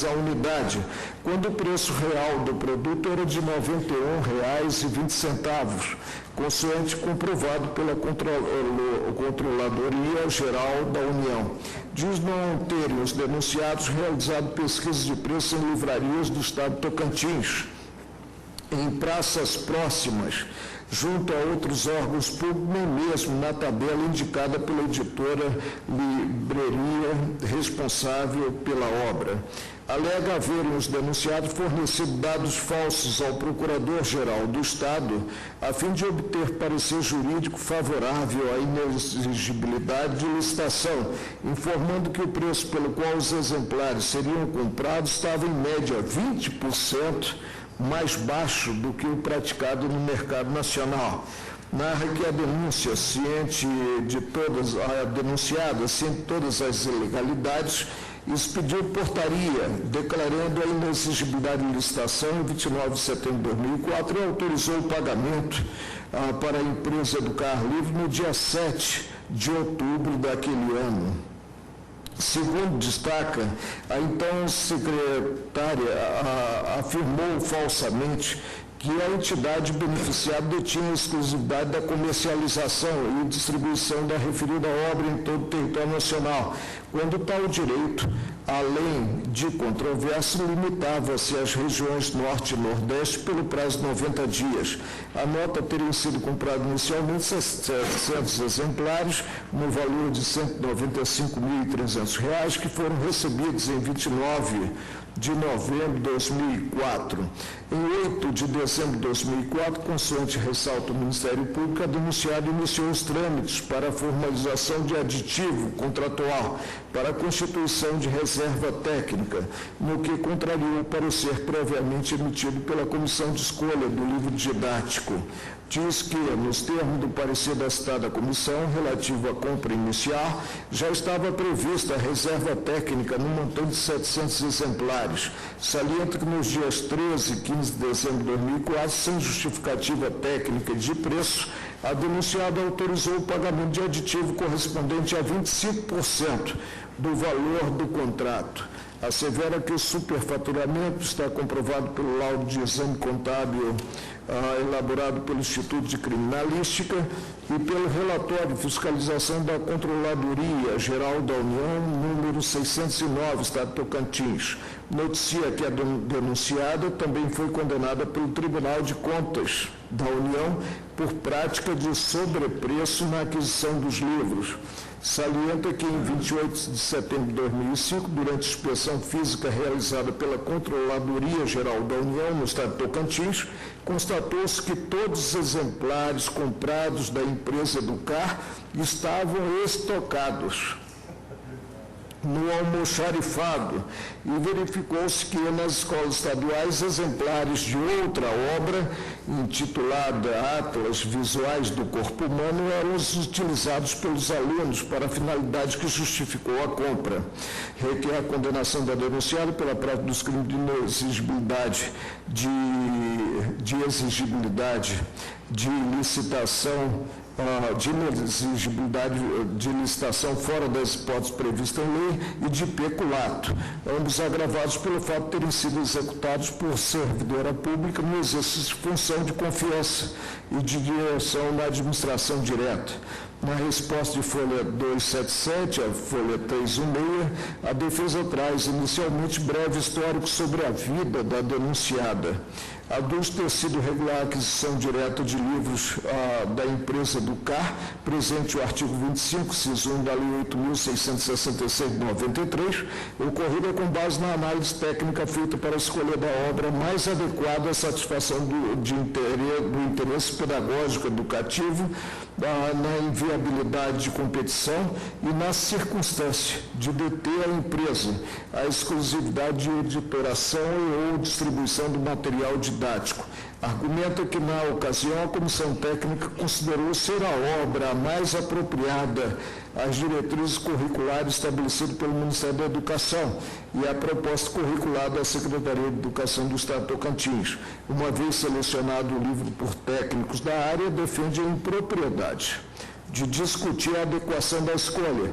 a unidade, quando o preço real do produto era de R$ 91,20, consoante comprovado pela Controladoria Geral da União. Diz não terem os denunciados realizado pesquisas de preço em livrarias do Estado de Tocantins, em praças próximas, junto a outros órgãos públicos, nem mesmo na tabela indicada pela editora Livraria responsável pela obra. Alega haverem os denunciados fornecido dados falsos ao Procurador-Geral do Estado, a fim de obter parecer jurídico favorável à inexigibilidade de licitação, informando que o preço pelo qual os exemplares seriam comprados estava, em média, 20% mais baixo do que o praticado no mercado nacional. narra que a denúncia, ciente de todas, a denunciada, ciente de todas as ilegalidades, expediu portaria declarando a inexigibilidade de licitação em 29 de setembro de 2004 e autorizou o pagamento para a empresa do Carro Livre no dia 7 de outubro daquele ano. Segundo destaca, a então secretária afirmou falsamente que a entidade beneficiada detinha a exclusividade da comercialização e distribuição da referida obra em todo o território nacional, quando tal direito, além de controvérsia, limitava-se às regiões Norte e Nordeste pelo prazo de 90 dias. A nota teria sido comprada inicialmente 700 exemplares, no valor de R$ 195.300, que foram recebidos em 29 de novembro de 2004. Em 8 de dezembro de 2004, consoante ressalta o Ministério Público, a denunciada iniciou os trâmites para a formalização de aditivo contratual para a constituição de reserva técnica, no que contrariou o parecer previamente emitido pela Comissão de Escolha do Livro Didático. Diz que, nos termos do parecer da citada comissão, relativo à compra inicial, já estava prevista a reserva técnica no montante de 700 exemplares. Salienta que nos dias 13 e 15 de dezembro de 2004, sem justificativa técnica de preço, a denunciada autorizou o pagamento de aditivo correspondente a 25% do valor do contrato. Assevera que o superfaturamento está comprovado pelo laudo de exame contábil elaborado pelo Instituto de Criminalística e pelo relatório de fiscalização da Controladoria Geral da União, número 609, Estado de Tocantins. Noticia que a denunciada também foi condenada pelo Tribunal de Contas da União por prática de sobrepreço na aquisição dos livros. Salienta que em 28 de setembro de 2005, durante inspeção física realizada pela Controladoria Geral da União no Estado de Tocantins, constatou-se que todos os exemplares comprados da empresa Educar estavam estocados no almoxarifado e verificou-se que nas escolas estaduais exemplares de outra obra, intitulada Atlas Visuais do Corpo Humano, eram os utilizados pelos alunos para a finalidade que justificou a compra. Requer a condenação da denunciada pela prática dos crimes de inexigibilidade de licitação, de inexigibilidade de licitação fora das hipóteses previstas em lei e de peculato, ambos agravados pelo fato de terem sido executados por servidora pública no exercício de função de confiança e de direção na administração direta. Na resposta de folha 277, a folha 316, a defesa traz inicialmente breve histórico sobre a vida da denunciada. Aduz ter sido regular a aquisição direta de livros da empresa Educar, presente o artigo 25, inciso 1 da Lei 8.666 de 93, ocorrida com base na análise técnica feita para a escolha da obra mais adequada à satisfação do interesse pedagógico educativo, na inviabilidade de competição e na circunstância de deter a empresa a exclusividade de editoração e ou distribuição do material didático. Argumenta que, na ocasião, a comissão técnica considerou ser a obra a mais apropriada às diretrizes curriculares estabelecidas pelo Ministério da Educação e à proposta curricular da Secretaria de Educação do Estado de Tocantins. Uma vez selecionado o livro por técnicos da área, defende a impropriedade de discutir a adequação da escolha,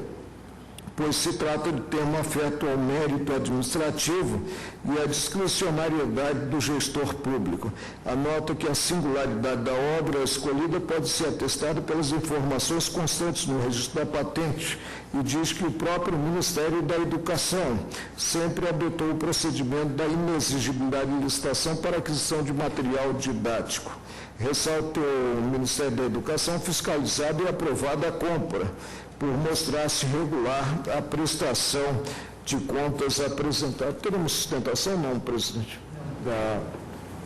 pois se trata de tema afeto ao mérito administrativo e à discricionariedade do gestor público. Anota que a singularidade da obra escolhida pode ser atestada pelas informações constantes no registro da patente e diz que o próprio Ministério da Educação sempre adotou o procedimento da inexigibilidade de licitação para aquisição de material didático. Ressalta o Ministério da Educação fiscalizada e aprovada a compra, por mostrar-se regular a prestação de contas apresentada. Teremos sustentação, não, presidente?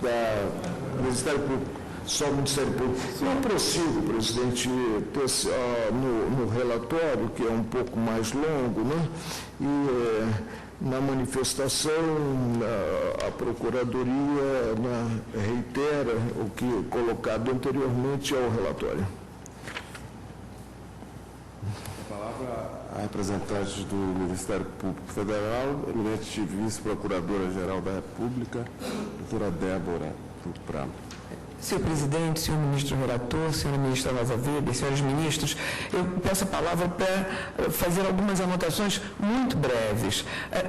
Do Ministério Público. Só o Ministério Público. Eu prossigo, presidente, no relatório, que é um pouco mais longo, né? E na manifestação, a Procuradoria reitera o que colocado anteriormente ao relatório. A palavra a representante do Ministério Público Federal, eminente vice-procuradora-geral da República, doutora Débora Pramo. Senhor presidente, senhor ministro relator, senhora ministra Rosa Weber, senhores ministros, eu peço a palavra para fazer algumas anotações muito breves.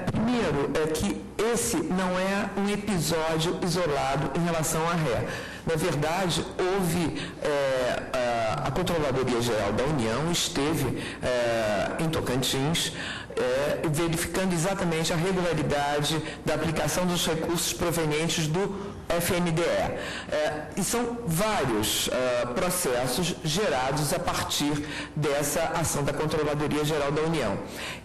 Primeiro, que esse não é um episódio isolado em relação à ré. Na verdade, houve a Controladoria Geral da União esteve em Tocantins verificando exatamente a regularidade da aplicação dos recursos provenientes do FNDE. E são vários processos gerados a partir dessa ação da Controladoria Geral da União.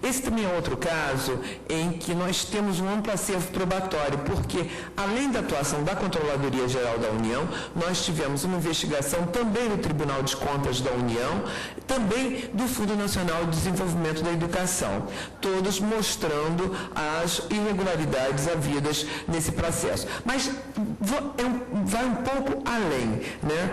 Esse também é outro caso em que nós temos um amplo acervo probatório, porque, além da atuação da Controladoria Geral da União, nós tivemos uma investigação também do Tribunal de Contas da União, também do Fundo Nacional de Desenvolvimento da Educação, todos mostrando as irregularidades havidas nesse processo. Mas vai um pouco além, né?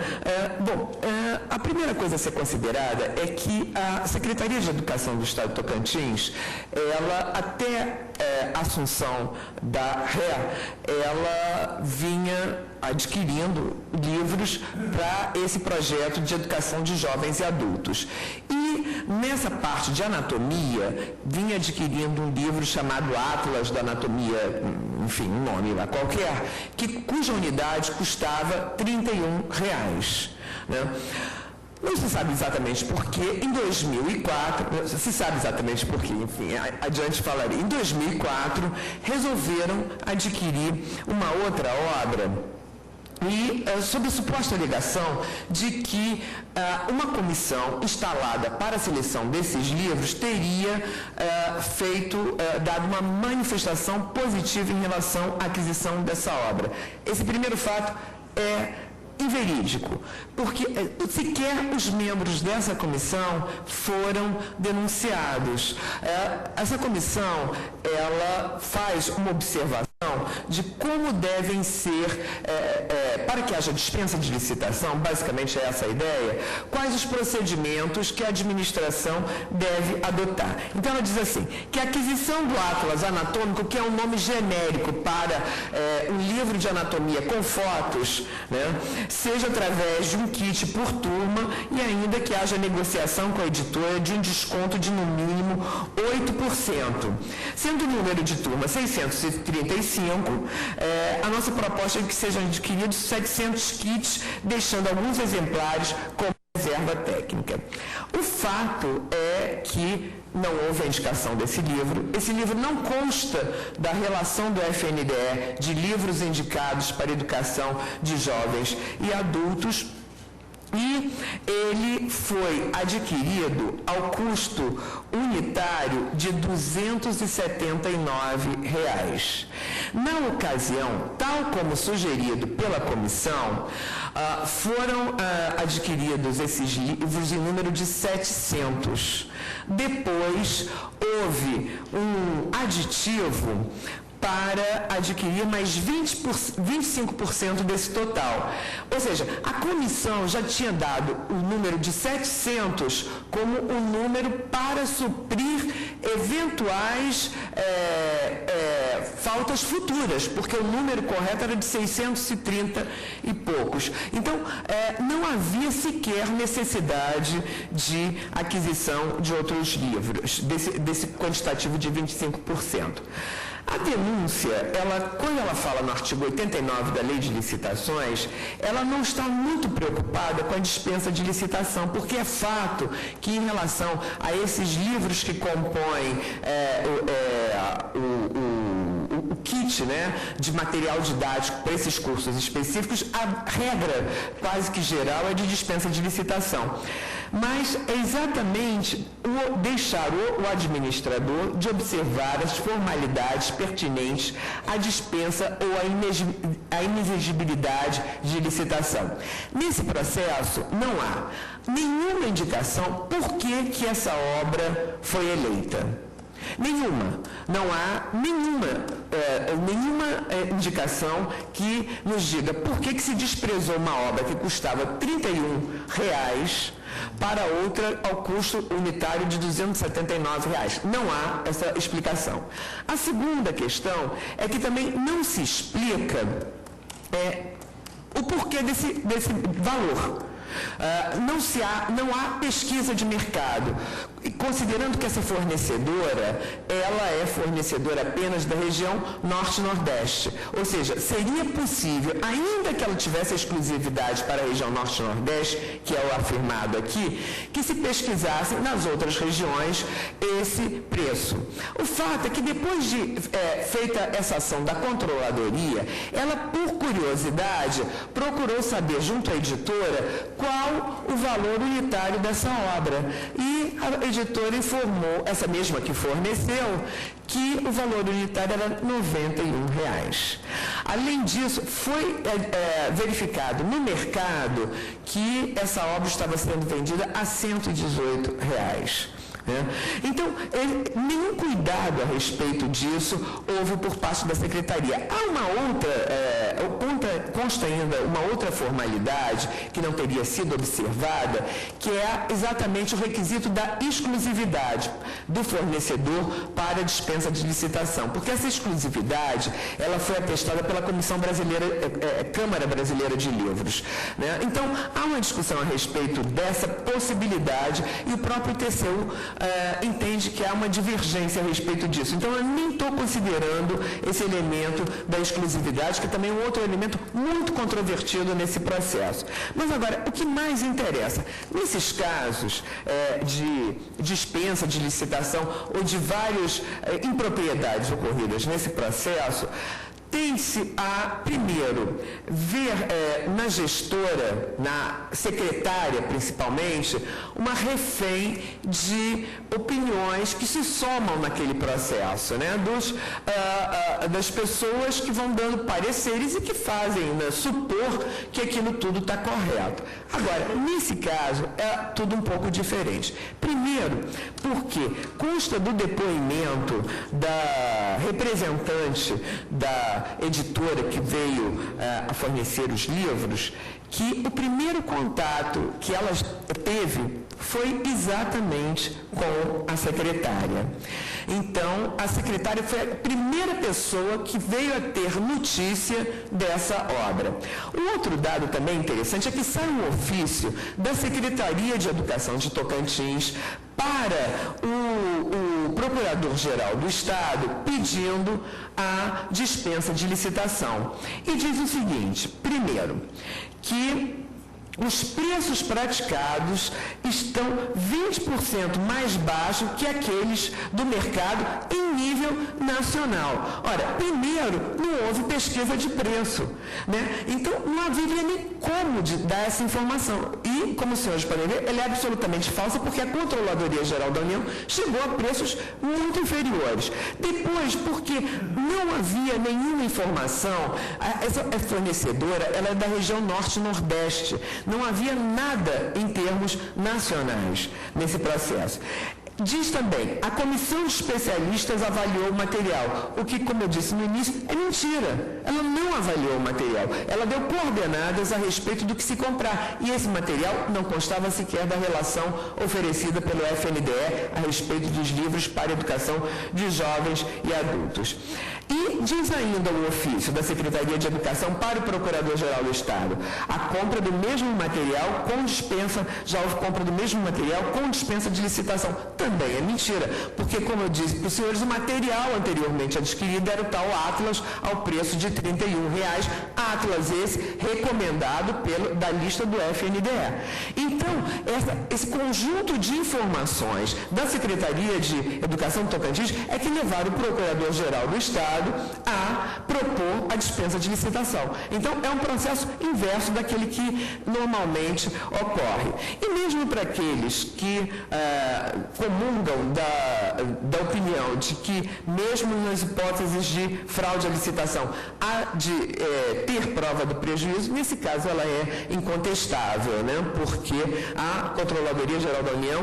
A primeira coisa a ser considerada é que a Secretaria de Educação do Estado de Tocantins, ela até a assunção da ré, ela vinha adquirindo livros para esse projeto de educação de jovens e adultos. E nessa parte de anatomia, vinha adquirindo um livro chamado Atlas da Anatomia, enfim, um nome lá qualquer, cuja unidade custava R$ 31, né? Não se sabe exatamente porquê. Em 2004, se sabe exatamente porquê, enfim, adiante falarei. Em 2004, resolveram adquirir uma outra obra e sob a suposta alegação de que uma comissão instalada para a seleção desses livros teria dado uma manifestação positiva em relação à aquisição dessa obra. Esse primeiro fato é inverídico, porque sequer os membros dessa comissão foram denunciados. Essa comissão, ela faz uma observação de como devem ser, para que haja dispensa de licitação, basicamente é essa a ideia, quais os procedimentos que a administração deve adotar. Então ela diz assim, que a aquisição do Atlas Anatômico, que é um nome genérico para um livro de anatomia com fotos, né, seja através de um kit por turma e ainda que haja negociação com a editora de um desconto de no mínimo 8%. Sendo o número de turma 635, a nossa proposta é que sejam adquiridos 700 kits, deixando alguns exemplares como reserva técnica. O fato é que não houve a indicação desse livro. Esse livro não consta da relação do FNDE de livros indicados para educação de jovens e adultos, e ele foi adquirido ao custo unitário de R$ 279. Na ocasião, tal como sugerido pela comissão, foram adquiridos esses livros em número de 700. Depois, houve um aditivo para adquirir mais 25% desse total. Ou seja, a comissão já tinha dado o número de 700 como um número para suprir eventuais faltas futuras, porque o número correto era de 630 e poucos. Então, não havia sequer necessidade de aquisição de outros livros, desse quantitativo de 25%. A denúncia, quando ela fala no artigo 89 da Lei de Licitações, ela não está muito preocupada com a dispensa de licitação, porque é fato que, em relação a esses livros que compõem o kit, né, de material didático para esses cursos específicos, a regra quase que geral é de dispensa de licitação. Mas é exatamente deixar o administrador de observar as formalidades pertinentes à dispensa ou à inexigibilidade de licitação. Nesse processo, não há nenhuma indicação por que essa obra foi eleita. Nenhuma. Não há nenhuma indicação que nos diga por que se desprezou uma obra que custava R$31 para outra ao custo unitário de R$279. Não há essa explicação. A segunda questão é que também não se explica o porquê desse valor. Não há pesquisa de mercado, considerando que essa fornecedora, ela é fornecedora apenas da região Norte-Nordeste, ou seja, seria possível, ainda que ela tivesse exclusividade para a região Norte-Nordeste, que é o afirmado aqui, que se pesquisasse nas outras regiões esse preço. O fato é que depois de feita essa ação da controladoria, ela, por curiosidade, procurou saber junto à editora qual o valor unitário dessa obra. E a editora informou, essa mesma que forneceu, que o valor unitário era R$91. Além disso, foi verificado no mercado que essa obra estava sendo vendida a R$118. Então, nenhum cuidado a respeito disso houve por parte da Secretaria. Há uma outra, consta ainda uma outra formalidade que não teria sido observada, que é exatamente o requisito da exclusividade do fornecedor para a dispensa de licitação, porque essa exclusividade, ela foi atestada pela Câmara Brasileira de Livros, né? Então, há uma discussão a respeito dessa possibilidade e o próprio TCU entende que há uma divergência a respeito disso. Então, eu nem estou considerando esse elemento da exclusividade, que também é um outro elemento muito controvertido nesse processo. Mas agora, o que mais interessa? Nesses casos de dispensa de licitação ou de várias impropriedades ocorridas nesse processo, tem-se a, primeiro, ver na gestora, na secretária principalmente, uma refém de opiniões que se somam naquele processo, né? Das pessoas que vão dando pareceres e que fazem, né, supor que aquilo tudo está correto. Agora, nesse caso, é tudo um pouco diferente. Primeiro, porque consta do depoimento da representante da editora que veio a fornecer os livros, que o primeiro contato que ela teve foi exatamente com a secretária. Então, a secretária foi a primeira pessoa que veio a ter notícia dessa obra. Um outro dado também interessante é que sai um ofício da Secretaria de Educação de Tocantins para o Procurador-Geral do Estado pedindo a dispensa de licitação. E diz o seguinte: primeiro, que os preços praticados estão 20% mais baixos que aqueles do mercado em nível nacional. Ora, primeiro, não houve pesquisa de preço, né? Então, não haveria nem como dar essa informação. E, como os senhores podem ver, ela é absolutamente falsa, porque a Controladoria Geral da União chegou a preços muito inferiores. Depois, porque não havia nenhuma informação, essa fornecedora, ela é da região Norte-Nordeste. Não havia nada em termos nacionais nesse processo. Diz também, a comissão de especialistas avaliou o material, o que, como eu disse no início, é mentira. Ela não avaliou o material, ela deu coordenadas a respeito do que se comprar. E esse material não constava sequer da relação oferecida pelo FNDE a respeito dos livros para educação de jovens e adultos. E diz ainda o ofício da Secretaria de Educação para o Procurador-Geral do Estado: a compra do mesmo material com dispensa, já houve compra do mesmo material com dispensa de licitação. Também é mentira, porque, como eu disse para os senhores, o material anteriormente adquirido era o tal Atlas ao preço de R$ 31. Atlas esse recomendado da lista do FNDE. Então, esse conjunto de informações da Secretaria de Educação do Tocantins é que levaram o Procurador-Geral do Estado a propor a dispensa de licitação. Então, é um processo inverso daquele que normalmente ocorre. E mesmo para aqueles que comungam da opinião de que, mesmo nas hipóteses de fraude à licitação, há de ter prova do prejuízo, nesse caso ela é incontestável, né? Porque a Controladoria Geral da União,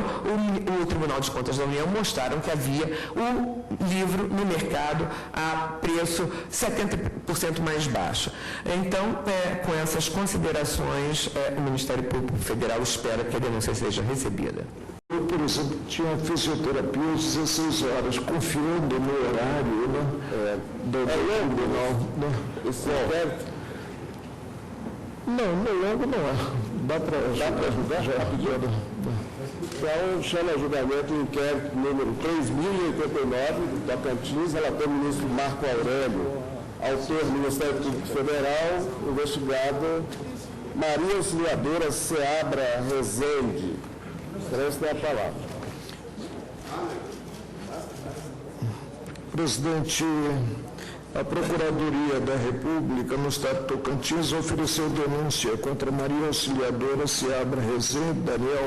o Tribunal de Contas da União mostraram que havia o livro no mercado a preço 70% mais baixo. Então, com essas considerações, o Ministério Público Federal espera que a denúncia seja recebida. Eu, por exemplo, tinha fisioterapia às 16 horas, confiando no horário, né? Do tribunal, né? Esse inquérito? Não, logo não é. Dá para ajudar? Já pedindo. Então, chama a julgamento o inquérito número 3089 do Tocantins, relator ministro Marco Aurélio, autor do Ministério Público Federal, investigada Maria Auxiliadora Seabra Rezende. Essa é a palavra. Presidente, a Procuradoria da República no Estado de Tocantins ofereceu denúncia contra Maria Auxiliadora Seabra Rezende, Daniel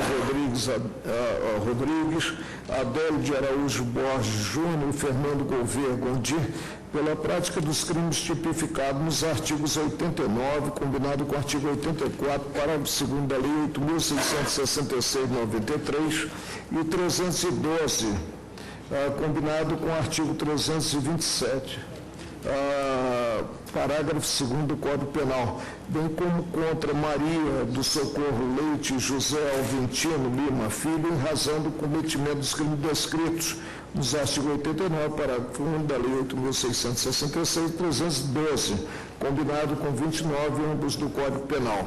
Rodrigues, Adélio de Araújo Borges Júnior e Fernando Gouveia Gondim, pela prática dos crimes tipificados nos artigos 89, combinado com o artigo 84, parágrafo 2º da Lei 8.666/93 e 312, combinado com o artigo 327, parágrafo 2º do Código Penal, bem como contra Maria do Socorro Leite José Alventino Lima Filho, em razão do cometimento dos crimes descritos nos artigos 89, parágrafo 1 da Lei 8.666 e 312, combinado com 29, ambos do Código Penal.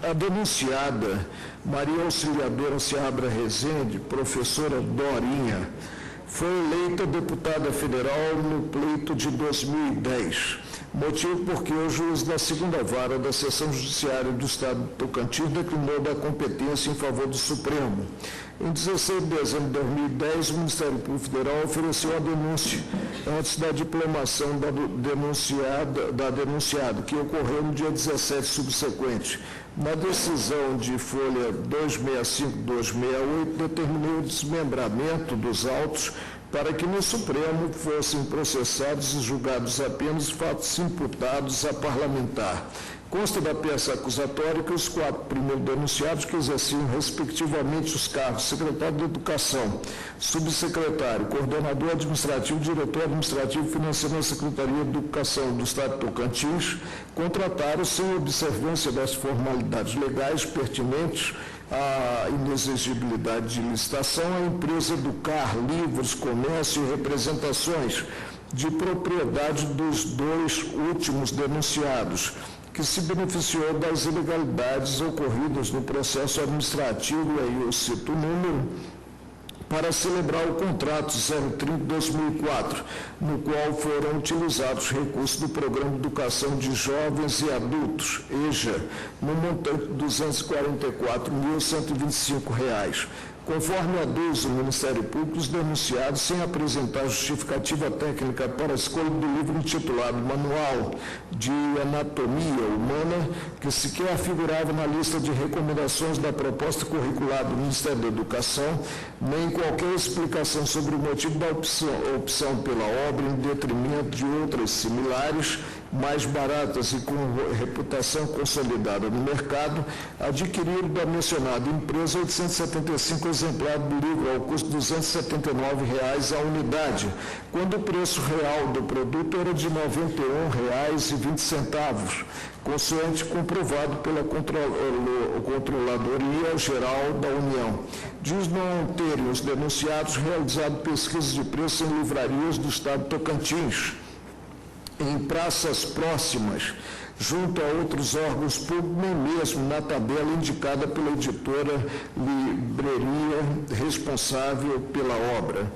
A denunciada Maria Auxiliadora Seabra Rezende, professora Dorinha, foi eleita deputada federal no pleito de 2010, motivo porque o juiz da segunda vara da Seção Judiciária do Estado de Tocantins declinou da competência em favor do Supremo. Em 16 de dezembro de 2010, o Ministério Público Federal ofereceu a denúncia antes da diplomação da denunciada, que ocorreu no dia 17 subsequente. Na decisão de folha 265/268, determinou o desmembramento dos autos para que no Supremo fossem processados e julgados apenas fatos imputados a parlamentar. Consta da peça acusatória que os 4 primeiros denunciados, que exerciam respectivamente os cargos secretário de Educação, subsecretário, coordenador administrativo, diretor administrativo e financeiro na Secretaria de Educação do Estado de Tocantins, contrataram, sem observância das formalidades legais pertinentes à inexigibilidade de licitação, a empresa Educar Livros, Comércio e Representações, de propriedade dos 2 últimos denunciados, que se beneficiou das ilegalidades ocorridas no processo administrativo, e aí eu cito o número, para celebrar o contrato 030/2004, no qual foram utilizados recursos do Programa de Educação de Jovens e Adultos, EJA, no montante de R$ 244.125. Conforme aduz o Ministério Público, os denunciados, sem apresentar justificativa técnica para a escolha do livro intitulado Manual de Anatomia Humana, que sequer figurava na lista de recomendações da proposta curricular do Ministério da Educação, nem qualquer explicação sobre o motivo da opção pela obra em detrimento de outras similares, mais baratas e com reputação consolidada no mercado, adquiriram da mencionada empresa 875 exemplares do livro ao custo de R$ 279 a unidade, quando o preço real do produto era de R$ 91,20, consoante comprovado pela Controladoria Geral da União. Diz não terem os denunciados realizado pesquisas de preço em livrarias do Estado de Tocantins, em praças próximas, junto a outros órgãos públicos, nem mesmo na tabela indicada pela editora Livraria responsável pela obra.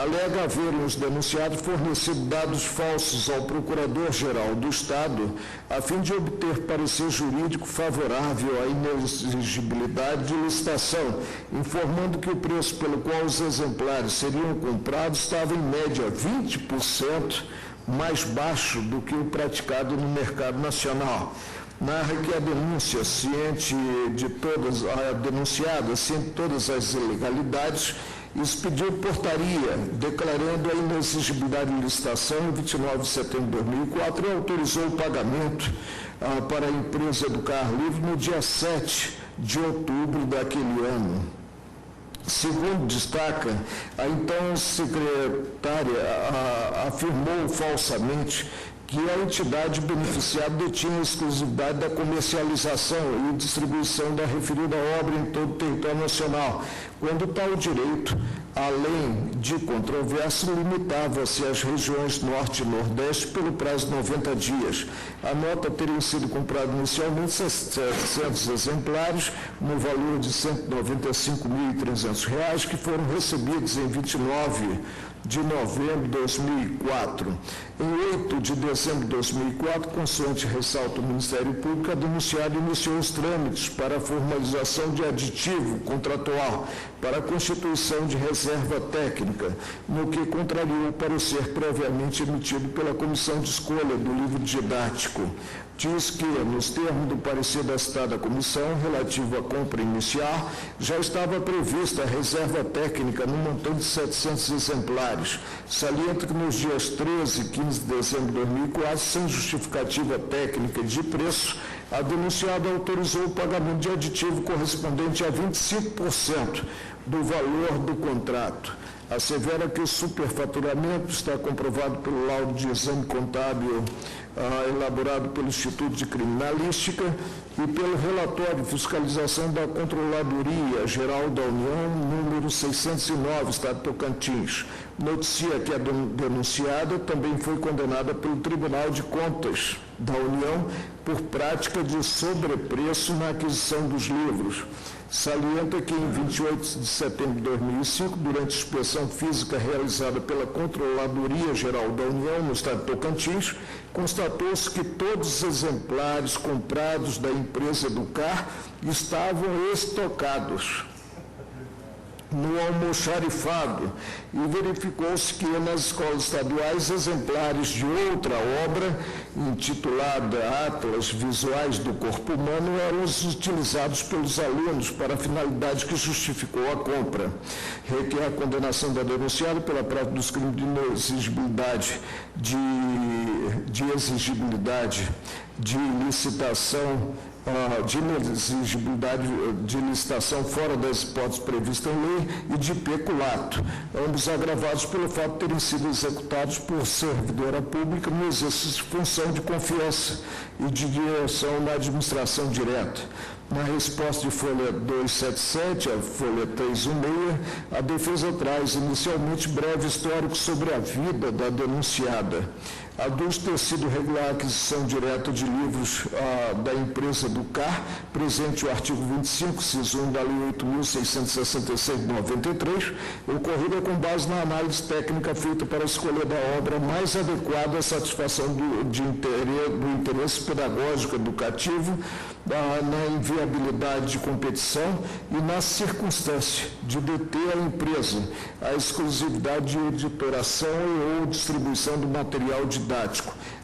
alega haverem os denunciados fornecido dados falsos ao Procurador-Geral do Estado a fim de obter parecer jurídico favorável à inexigibilidade de licitação, informando que o preço pelo qual os exemplares seriam comprados estava em média 20% mais baixo do que o praticado no mercado nacional. Narra que a denunciada, ciente de todas as ilegalidades, expediu portaria declarando a inexigibilidade de licitação em 29 de setembro de 2004 e autorizou o pagamento para a empresa Educar Livre no dia 7 de outubro daquele ano. Segundo destaca, a então secretária afirmou falsamente que a entidade beneficiada detinha a exclusividade da comercialização e distribuição da referida obra em todo o território nacional, quando tal direito, além de controvérsia, limitava-se às regiões Norte e Nordeste pelo prazo de 90 dias. A nota teria sido comprada inicialmente 700 exemplares, no valor de R$ 195.300, que foram recebidos em 29 de novembro de 2004. Em 8 de dezembro de 2004, consoante ressalta o Ministério Público, a denunciada iniciou os trâmites para a formalização de aditivo contratual para a constituição de reserva técnica, no que contrariou o parecer previamente emitido pela Comissão de Escolha do Livro Didático. Diz que, nos termos do parecer da citada comissão, relativo à compra inicial, já estava prevista a reserva técnica no montante de 700 exemplares. Salienta que nos dias 13 e 15 de dezembro de 2004, sem justificativa técnica de preço, a denunciada autorizou o pagamento de aditivo correspondente a 25% do valor do contrato. Assevera que o superfaturamento está comprovado pelo laudo de exame contábil elaborado pelo Instituto de Criminalística e pelo relatório de fiscalização da Controladoria Geral da União, número 609, Estado de Tocantins. Noticia que a denunciada também foi condenada pelo Tribunal de Contas da União por prática de sobrepreço na aquisição dos livros. Salienta que em 28 de setembro de 2005, durante a inspeção física realizada pela Controladoria Geral da União no Estado de Tocantins, constatou-se que todos os exemplares comprados da empresa Educar estavam estocados no almoxarifado e verificou-se que nas escolas estaduais exemplares de outra obra, intitulada Atlas Visuais do Corpo Humano, eram os utilizados pelos alunos para a finalidade que justificou a compra. Requer a condenação da denunciada pela prática dos crimes de inexigibilidade de licitação, de inexigibilidade de licitação fora das hipóteses previstas em lei e de peculato, ambos agravados pelo fato de terem sido executados por servidora pública no exercício de função de confiança e de direção na administração direta. Na resposta de folha 277 à folha 316, a defesa traz inicialmente breve histórico sobre a vida da denunciada. Aduz ter sido regular a aquisição direta de livros da empresa Educar, presente o artigo 25, inciso 1 da Lei 8.666 de 93, ocorrida com base na análise técnica feita para a escolha da obra mais adequada à satisfação do interesse pedagógico educativo, na inviabilidade de competição e na circunstância de deter a empresa a exclusividade de editoração ou distribuição do material didático.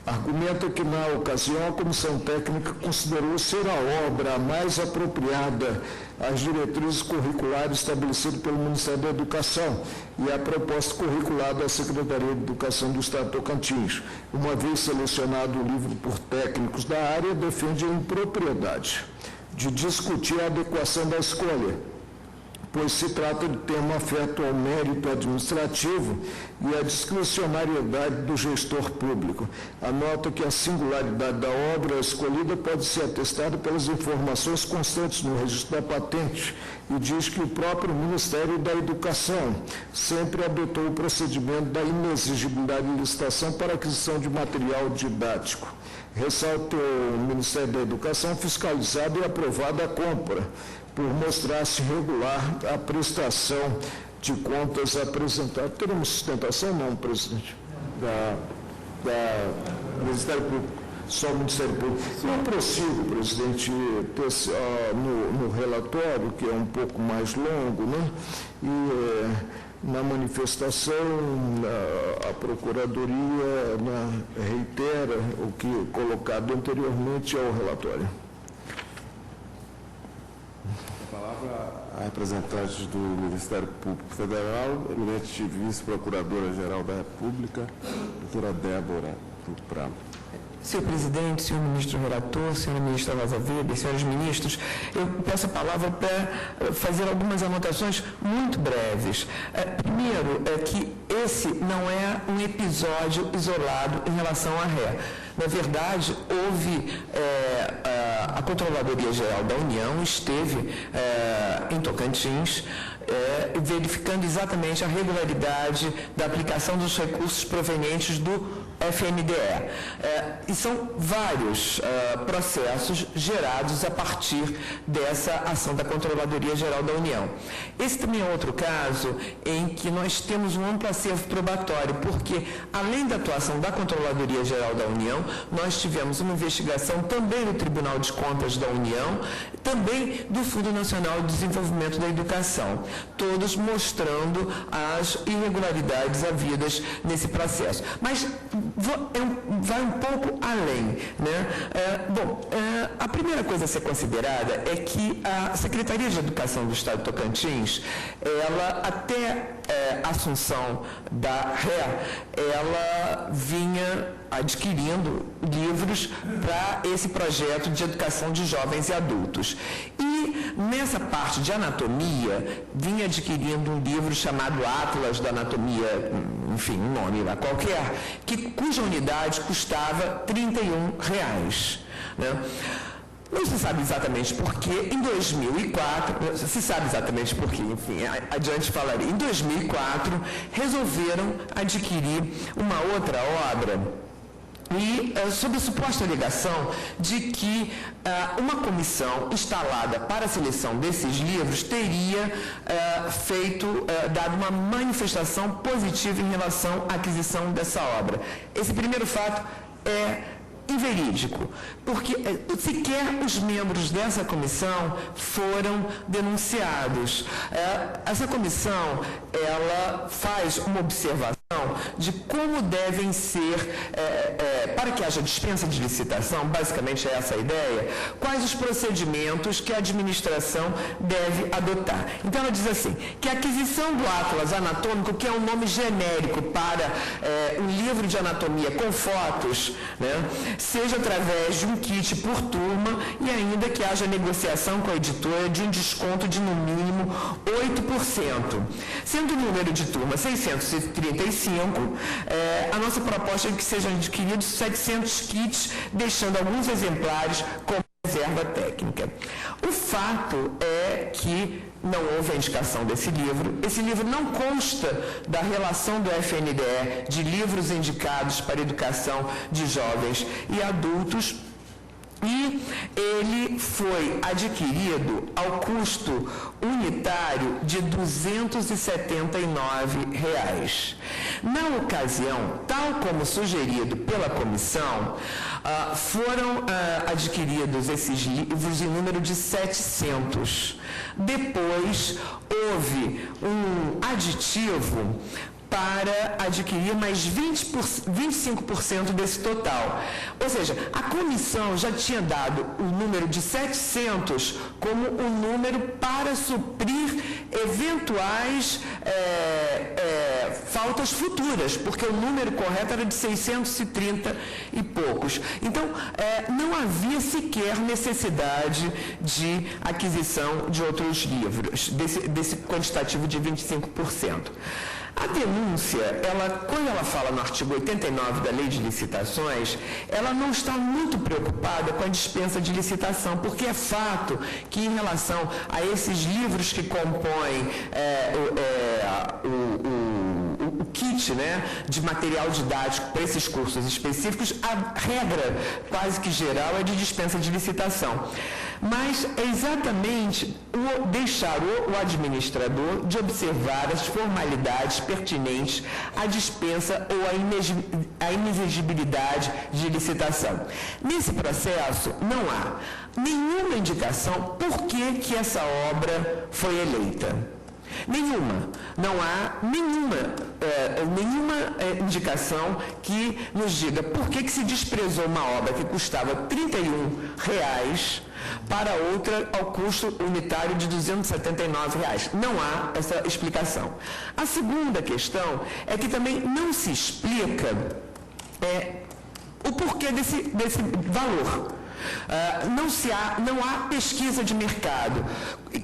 Argumenta que, na ocasião, a comissão técnica considerou ser a obra a mais apropriada às diretrizes curriculares estabelecidas pelo Ministério da Educação e à proposta curricular da Secretaria de Educação do Estado de Tocantins. Uma vez selecionado o livro por técnicos da área, defende a impropriedade de discutir a adequação da escolha, pois se trata de tema afeto ao mérito administrativo e à discricionariedade do gestor público. Anota que a singularidade da obra escolhida pode ser atestada pelas informações constantes no registro da patente e diz que o próprio Ministério da Educação sempre adotou o procedimento da inexigibilidade de licitação para aquisição de material didático. Ressalta o Ministério da Educação fiscalizado e aprovada a compra, por mostrar-se regular a prestação de Contas apresentado. Teremos sustentação, não, presidente? Da Ministério Público. Só o Ministério Público. Eu prossigo, presidente, no relatório, que é um pouco mais longo, né? E na manifestação, a Procuradoria reitera o que colocado anteriormente ao relatório. A palavra a representante do Ministério Público Federal, eminente vice-procuradora-geral da República, doutora Débora Duprá. Senhor presidente, senhor ministro relator, senhora ministra Rosa Weber, senhores ministros, eu peço a palavra para fazer algumas anotações muito breves. Primeiro, que esse não é um episódio isolado em relação à ré. Na verdade, houve a Controladoria Geral da União esteve em Tocantins verificando exatamente a regularidade da aplicação dos recursos provenientes do FNDE. E são vários processos gerados a partir dessa ação da Controladoria Geral da União. Esse também é outro caso em que nós temos um amplo acervo probatório, porque, além da atuação da Controladoria Geral da União, nós tivemos uma investigação também do Tribunal de Contas da União, também do Fundo Nacional de Desenvolvimento da Educação, todos mostrando as irregularidades havidas nesse processo. Mas vai um pouco além, né? A primeira coisa a ser considerada é que a Secretaria de Educação do Estado de Tocantins, ela até a assunção da ré, ela vinha adquirindo livros para esse projeto de educação de jovens e adultos. E nessa parte de anatomia, vinha adquirindo um livro chamado Atlas da Anatomia, enfim, um nome lá qualquer, cuja unidade custava R$ 31,00, né? Não se sabe exatamente por quê. Em 2004, se sabe exatamente por quê, enfim, adiante falarei. Em 2004, resolveram adquirir uma outra obra e sob a suposta alegação de que uma comissão instalada para a seleção desses livros teria dado uma manifestação positiva em relação à aquisição dessa obra. Esse primeiro fato é inverídico, porque sequer os membros dessa comissão foram denunciados. Essa comissão, ela faz uma observação de como devem ser, para que haja dispensa de licitação, basicamente é essa a ideia, quais os procedimentos que a administração deve adotar. Então ela diz assim, que a aquisição do Atlas Anatômico, que é um nome genérico para um livro de anatomia com fotos, né, seja através de um kit por turma e ainda que haja negociação com a editora de um desconto de no mínimo 8%. Sendo o número de turma 635, a nossa proposta é que sejam adquiridos 700 kits, deixando alguns exemplares como reserva técnica. O fato é que não houve a indicação desse livro. Esse livro não consta da relação do FNDE de livros indicados para educação de jovens e adultos, e ele foi adquirido ao custo unitário de R$ 279,00. Na ocasião, tal como sugerido pela comissão, foram adquiridos esses livros em número de 700. Depois, houve um aditivo para adquirir mais 25% desse total. Ou seja, a comissão já tinha dado o número de 700 como um número para suprir eventuais faltas futuras, porque o número correto era de 630 e poucos. Então, não havia sequer necessidade de aquisição de outros livros, desse quantitativo de 25%. A denúncia, quando ela fala no artigo 89 da Lei de Licitações, ela não está muito preocupada com a dispensa de licitação, porque é fato que, em relação a esses livros que compõem o kit, né, de material didático para esses cursos específicos, a regra quase que geral é de dispensa de licitação. mas é exatamente deixar o administrador de observar as formalidades pertinentes à dispensa ou à inexigibilidade de licitação. Nesse processo, não há nenhuma indicação por que essa obra foi eleita. Nenhuma. Não há nenhuma indicação que nos diga por que se desprezou uma obra que custava R$ 31 para outra ao custo unitário de R$ 279. Não há essa explicação. A segunda questão é que também não se explica o porquê desse valor. Não há pesquisa de mercado,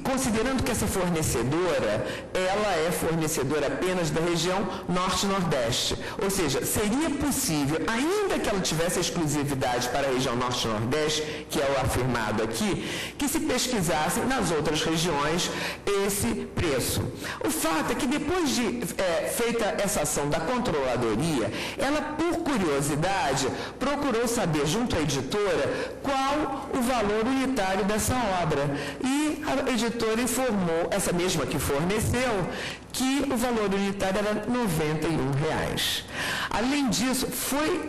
considerando que essa fornecedora, ela é fornecedora apenas da região Norte-Nordeste, ou seja, seria possível, ainda que ela tivesse exclusividade para a região Norte-Nordeste, que é o afirmado aqui, que se pesquisasse nas outras regiões esse preço. O fato é que depois de feita essa ação da controladoria, ela, por curiosidade, procurou saber junto à editora qual o valor unitário dessa obra. E a editora informou, essa mesma que forneceu, que o valor unitário era R$ 91. Além disso, foi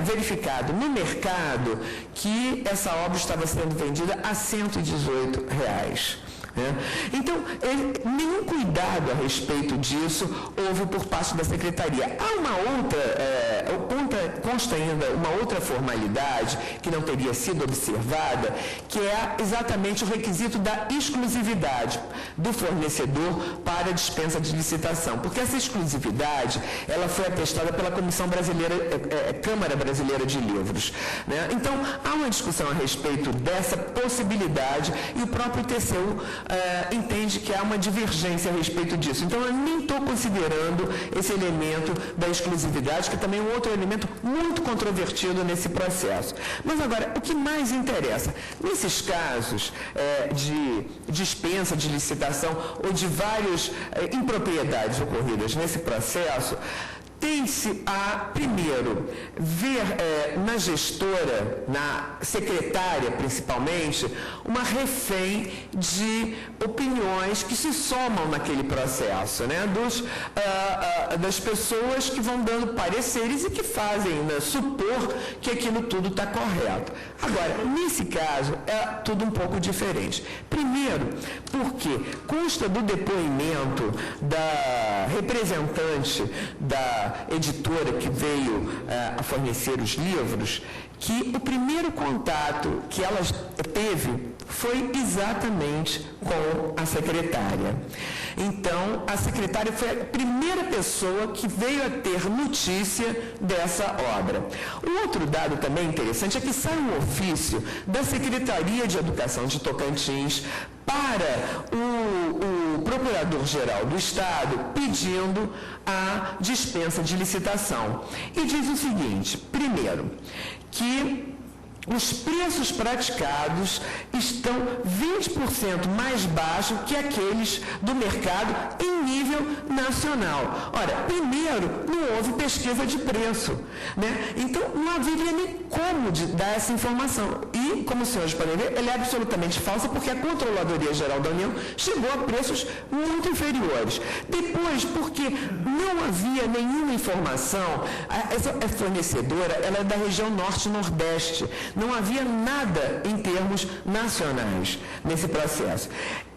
verificado no mercado que essa obra estava sendo vendida a R$ 118. Então, nenhum cuidado a respeito disso houve por parte da Secretaria. Há uma outra, consta ainda uma outra formalidade que não teria sido observada, que é exatamente o requisito da exclusividade do fornecedor para a dispensa de licitação, porque essa exclusividade, ela foi atestada pela Comissão Brasileira, Câmara Brasileira de Livros. Então, há uma discussão a respeito dessa possibilidade e o próprio TCU entende que há uma divergência a respeito disso. Então, eu nem estou considerando esse elemento da exclusividade, que também é um outro elemento muito controvertido nesse processo. Mas agora, o que mais interessa? Nesses casos de dispensa de licitação ou de várias impropriedades ocorridas nesse processo, tem-se a, primeiro, ver na gestora, na secretária principalmente, uma refém de opiniões que se somam naquele processo, das pessoas que vão dando pareceres e que fazem supor que aquilo tudo está correto. Agora, nesse caso, é tudo um pouco diferente. Primeiro, porque consta do depoimento da representante da editora que veio a fornecer os livros, que o primeiro contato que ela teve foi exatamente com a secretária. Então, a secretária foi a primeira pessoa que veio a ter notícia dessa obra. Um outro dado também interessante é que sai um ofício da Secretaria de Educação de Tocantins para o Procurador-Geral do Estado pedindo a dispensa de licitação. E diz o seguinte: primeiro, que os preços praticados estão 20% mais baixos que aqueles do mercado em nível nacional. Ora, primeiro, não houve pesquisa de preço, Então, não haveria nem como dar essa informação. E, como os senhores podem ver, ela é absolutamente falsa, porque a Controladoria Geral da União chegou a preços muito inferiores. Depois, porque não havia nenhuma informação, essa fornecedora, ela é da região Norte-Nordeste. Não havia nada em termos nacionais nesse processo.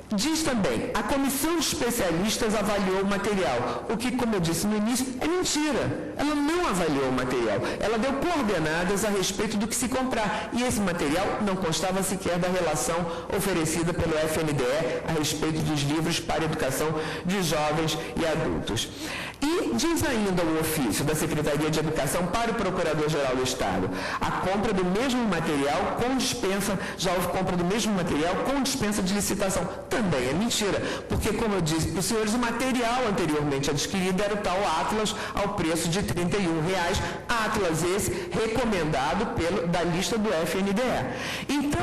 Diz também, a comissão de especialistas avaliou o material, o que, como eu disse no início, é mentira. Ela não avaliou o material, ela deu coordenadas a respeito do que se comprar, e esse material não constava sequer da relação oferecida pelo FNDE a respeito dos livros para educação de jovens e adultos. E diz ainda o ofício da Secretaria de Educação para o Procurador-Geral do Estado, a compra do mesmo material com dispensa, já houve compra do mesmo material com dispensa de licitação. Também é mentira, porque, como eu disse para os senhores, o material anteriormente adquirido era o tal Atlas ao preço de R$ 31. Atlas esse recomendado da lista do FNDE. Então,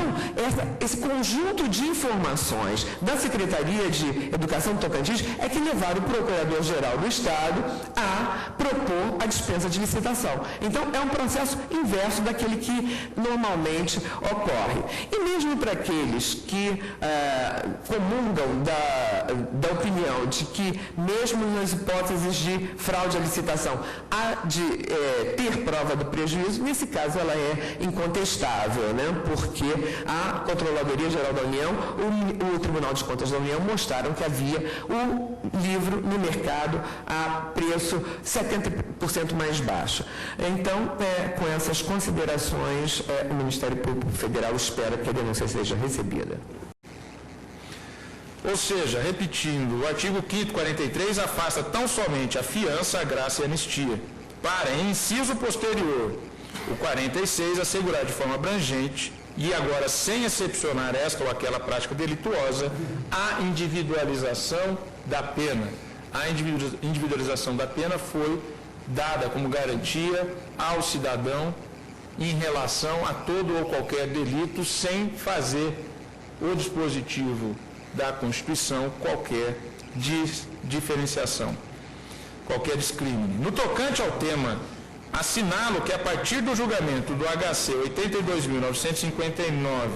esse conjunto de informações da Secretaria de Educação do Tocantins é que levaram o Procurador-Geral do Estado Estado a propor a dispensa de licitação. Então, é um processo inverso daquele que normalmente ocorre. E mesmo para aqueles que comungam da opinião de que, mesmo nas hipóteses de fraude à licitação, há de ter prova do prejuízo, nesse caso ela é incontestável, né? Porque a Controladoria Geral da União, o Tribunal de Contas da União mostraram que havia o livro no mercado a preço 70% mais baixo. Então, com essas considerações, o Ministério Público Federal espera que a denúncia seja recebida. Ou seja, repetindo, o artigo 5º 43 afasta tão somente a fiança, a graça e a anistia, para, em inciso posterior, o 46 assegurar de forma abrangente e agora sem excepcionar esta ou aquela prática delituosa, a individualização da pena. A individualização da pena foi dada como garantia ao cidadão em relação a todo ou qualquer delito, sem fazer o dispositivo da Constituição qualquer diferenciação, qualquer discrimine. No tocante ao tema, assinalo que a partir do julgamento do HC 82.959,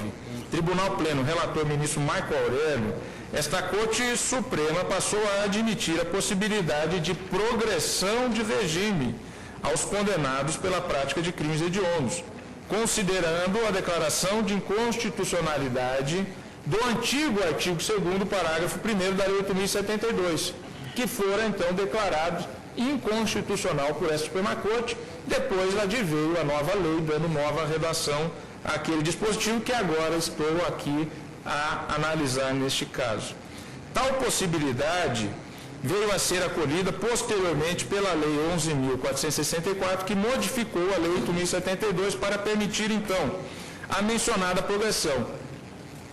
Tribunal Pleno, relator ministro Marco Aurélio, esta Corte Suprema passou a admitir a possibilidade de progressão de regime aos condenados pela prática de crimes hediondos, considerando a declaração de inconstitucionalidade do antigo artigo 2º, parágrafo 1º da Lei 8.072, que fora então declarado inconstitucional por essa Suprema Corte. Depois adveio a nova lei, dando nova redação àquele dispositivo que agora estou aqui a analisar neste caso. Tal possibilidade veio a ser acolhida posteriormente pela Lei 11.464, que modificou a Lei 8.072 para permitir, então, a mencionada progressão.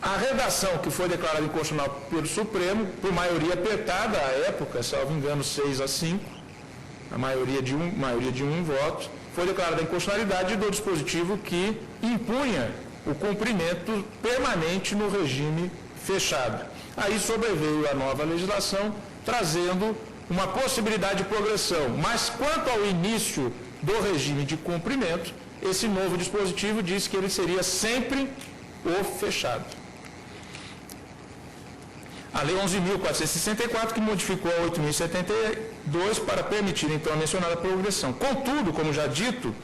A redação que foi declarada inconstitucional pelo Supremo, por maioria apertada à época, salvo engano 6-5, a maioria de um voto, foi declarada a inconstitucionalidade do dispositivo que impunha o cumprimento permanente no regime fechado. Aí sobreveio a nova legislação, trazendo uma possibilidade de progressão. Mas quanto ao início do regime de cumprimento, esse novo dispositivo diz que ele seria sempre o fechado. A Lei 11.464, que modificou a 8.072 para permitir, então, a mencionada progressão. Contudo, como já dito,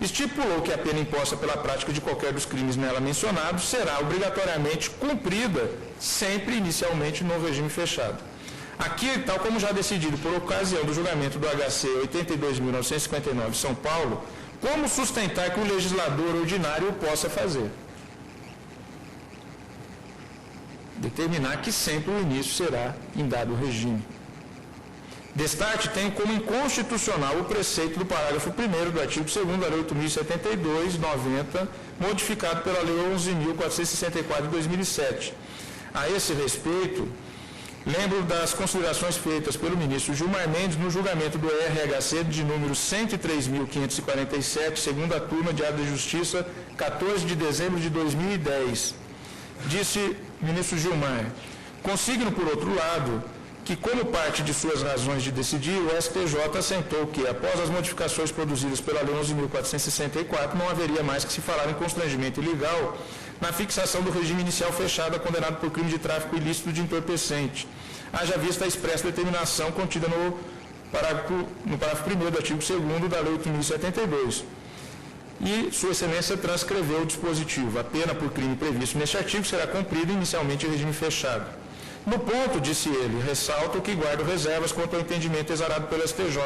estipulou que a pena imposta pela prática de qualquer dos crimes nela mencionados será obrigatoriamente cumprida, sempre inicialmente no regime fechado. Aqui, tal como já decidido por ocasião do julgamento do HC 82.959 São Paulo, como sustentar que o legislador ordinário o possa fazer? Determinar que sempre o início será em dado regime. Destarte tem como inconstitucional o preceito do parágrafo 1º do artigo 2º da Lei 8.072/90, modificado pela Lei 11.464 de 2007. A esse respeito, lembro das considerações feitas pelo ministro Gilmar Mendes no julgamento do RHC de número 103.547, segunda turma de Área de Justiça, 14 de dezembro de 2010. Disse o ministro Gilmar: consigno, por outro lado, que, como parte de suas razões de decidir, o STJ assentou que, após as modificações produzidas pela Lei 11.464, não haveria mais que se falar em constrangimento ilegal na fixação do regime inicial fechado a condenado por crime de tráfico ilícito de entorpecente, haja vista a expressa determinação contida no parágrafo 1º do artigo 2º da Lei 8.072. E Sua Excelência transcreveu o dispositivo. A pena por crime previsto neste artigo será cumprida inicialmente em regime fechado. No ponto, disse ele, ressalto que guardo reservas quanto ao entendimento exarado pelo STJ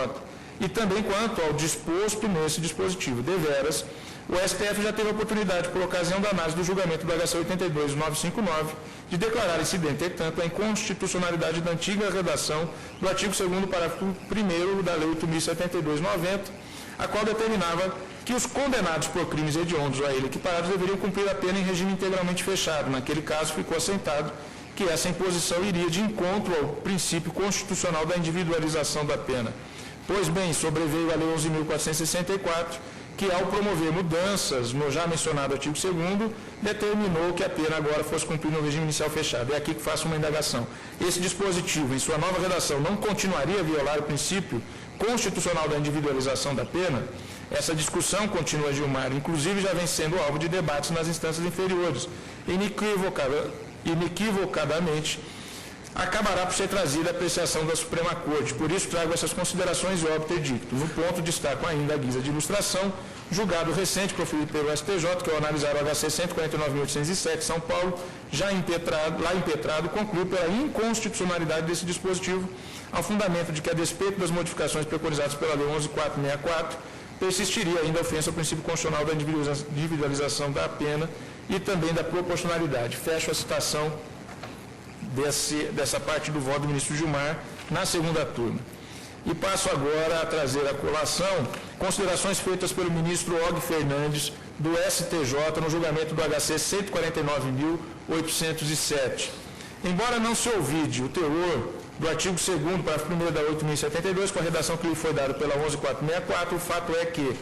e também quanto ao disposto nesse dispositivo. Deveras, o STF já teve a oportunidade, por ocasião da análise do julgamento do HC 82.959, de declarar incidente, entretanto, a inconstitucionalidade da antiga redação do artigo 2º, parágrafo 1º da Lei 8.072/90, a qual determinava que os condenados por crimes hediondos ou a ele equiparados deveriam cumprir a pena em regime integralmente fechado. Naquele caso, ficou assentado que essa imposição iria de encontro ao princípio constitucional da individualização da pena. Pois bem, sobreveio a Lei 11.464, que, ao promover mudanças no já mencionado artigo 2º, determinou que a pena agora fosse cumprida no regime inicial fechado. É aqui que faço uma indagação. Esse dispositivo, em sua nova redação, não continuaria a violar o princípio constitucional da individualização da pena? Essa discussão, continua Gilmar, inclusive já vem sendo alvo de debates nas instâncias inferiores. Inequivocadamente, acabará por ser trazida a apreciação da Suprema Corte. Por isso, trago essas considerações e obter dicto. No ponto, destaco ainda a guisa de ilustração, julgado recente proferido pelo STJ, que ao analisar o HC 149.807, São Paulo, lá impetrado, conclui pela inconstitucionalidade desse dispositivo, ao fundamento de que, a despeito das modificações preconizadas pela Lei 11.464, persistiria ainda a ofensa ao princípio constitucional da individualização da pena e também da proporcionalidade. Fecho a citação dessa parte do voto do ministro Gilmar na segunda turma. E passo agora a trazer à colação considerações feitas pelo ministro Og Fernandes, do STJ, no julgamento do HC 149.807. Embora não se ouvide o teor do artigo 2º, parágrafo 1º da 8.072, com a redação que lhe foi dada pela 11.464, o fato é que,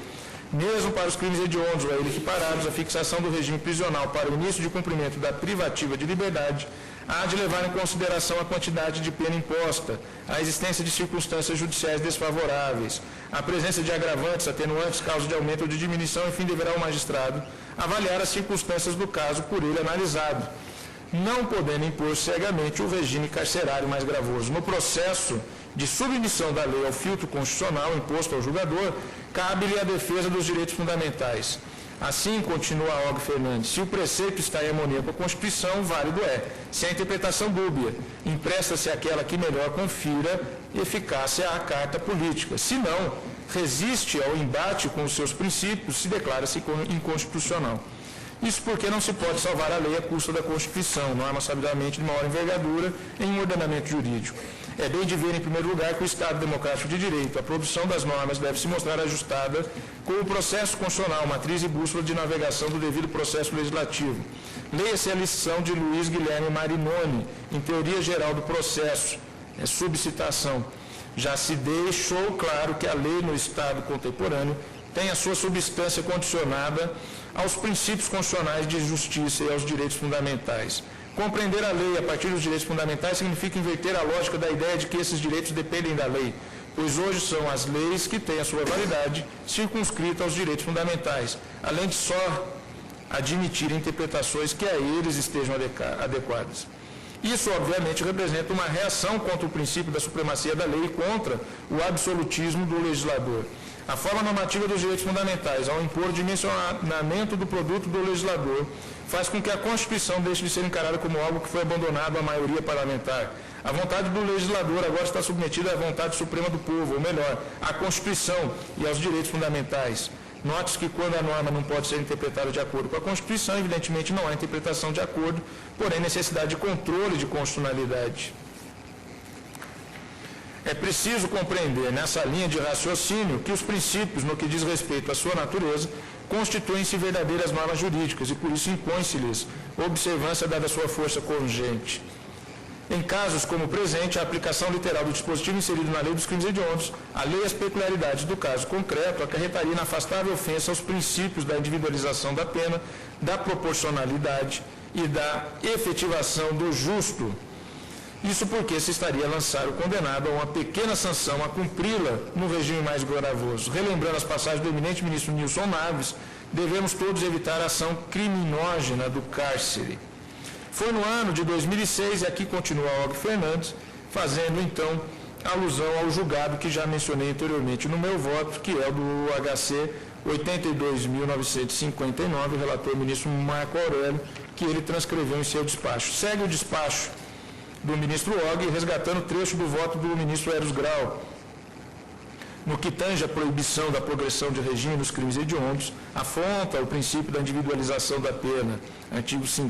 mesmo para os crimes hediondos ou a ele equiparados, a fixação do regime prisional para o início de cumprimento da privativa de liberdade há de levar em consideração a quantidade de pena imposta, a existência de circunstâncias judiciais desfavoráveis, a presença de agravantes, atenuantes, causa de aumento ou de diminuição, enfim, deverá o magistrado avaliar as circunstâncias do caso por ele analisado, não podendo impor cegamente o regime carcerário mais gravoso. No processo de submissão da lei ao filtro constitucional imposto ao julgador, cabe-lhe a defesa dos direitos fundamentais. Assim, continua Og Fernandes, se o preceito está em harmonia com a Constituição, válido é. Se a interpretação dúbia, empresta-se aquela que melhor confira eficácia à carta política. Se não, resiste ao embate com os seus princípios, se declara-se inconstitucional. Isso porque não se pode salvar a lei à custa da Constituição, norma sabidamente de maior envergadura em um ordenamento jurídico. É bem de ver, em primeiro lugar, que o Estado democrático de direito, a produção das normas deve se mostrar ajustada com o processo constitucional, matriz e bússola de navegação do devido processo legislativo. Leia-se a lição de Luiz Guilherme Marinoni, em Teoria Geral do Processo, subcitação. Já se deixou claro que a lei no Estado contemporâneo tem a sua substância condicionada aos princípios constitucionais de justiça e aos direitos fundamentais. Compreender a lei a partir dos direitos fundamentais significa inverter a lógica da ideia de que esses direitos dependem da lei, pois hoje são as leis que têm a sua validade circunscrita aos direitos fundamentais, além de só admitir interpretações que a eles estejam adequadas. Isso, obviamente, representa uma reação contra o princípio da supremacia da lei e contra o absolutismo do legislador. A forma normativa dos direitos fundamentais, ao impor o dimensionamento do produto do legislador, faz com que a Constituição deixe de ser encarada como algo que foi abandonado à maioria parlamentar. A vontade do legislador agora está submetida à vontade suprema do povo, ou melhor, à Constituição e aos direitos fundamentais. Note-se que quando a norma não pode ser interpretada de acordo com a Constituição, evidentemente não há interpretação de acordo, porém necessidade de controle de constitucionalidade. É preciso compreender, nessa linha de raciocínio, que os princípios, no que diz respeito à sua natureza, constituem-se verdadeiras normas jurídicas e, por isso, impõe-se-lhes observância dada a sua força congente. Em casos como o presente, a aplicação literal do dispositivo inserido na lei dos crimes hediondos, alheia às peculiaridades do caso concreto, acarretaria inafastável ofensa aos princípios da individualização da pena, da proporcionalidade e da efetivação do justo. Isso porque se estaria a lançar o condenado a uma pequena sanção a cumpri-la no regime mais gravoso. Relembrando as passagens do eminente ministro Nilson Naves, devemos todos evitar a ação criminógena do cárcere. Foi no ano de 2006, e aqui continua Og Fernandes, fazendo então alusão ao julgado que já mencionei anteriormente no meu voto, que é o do HC 82.959, o relator ministro Marco Aurélio, que ele transcreveu em seu despacho. Segue o despacho do ministro Og, resgatando trecho do voto do ministro Eros Grau, no que tange a proibição da progressão de regime nos crimes hediondos, afronta o princípio da individualização da pena, artigo 5º,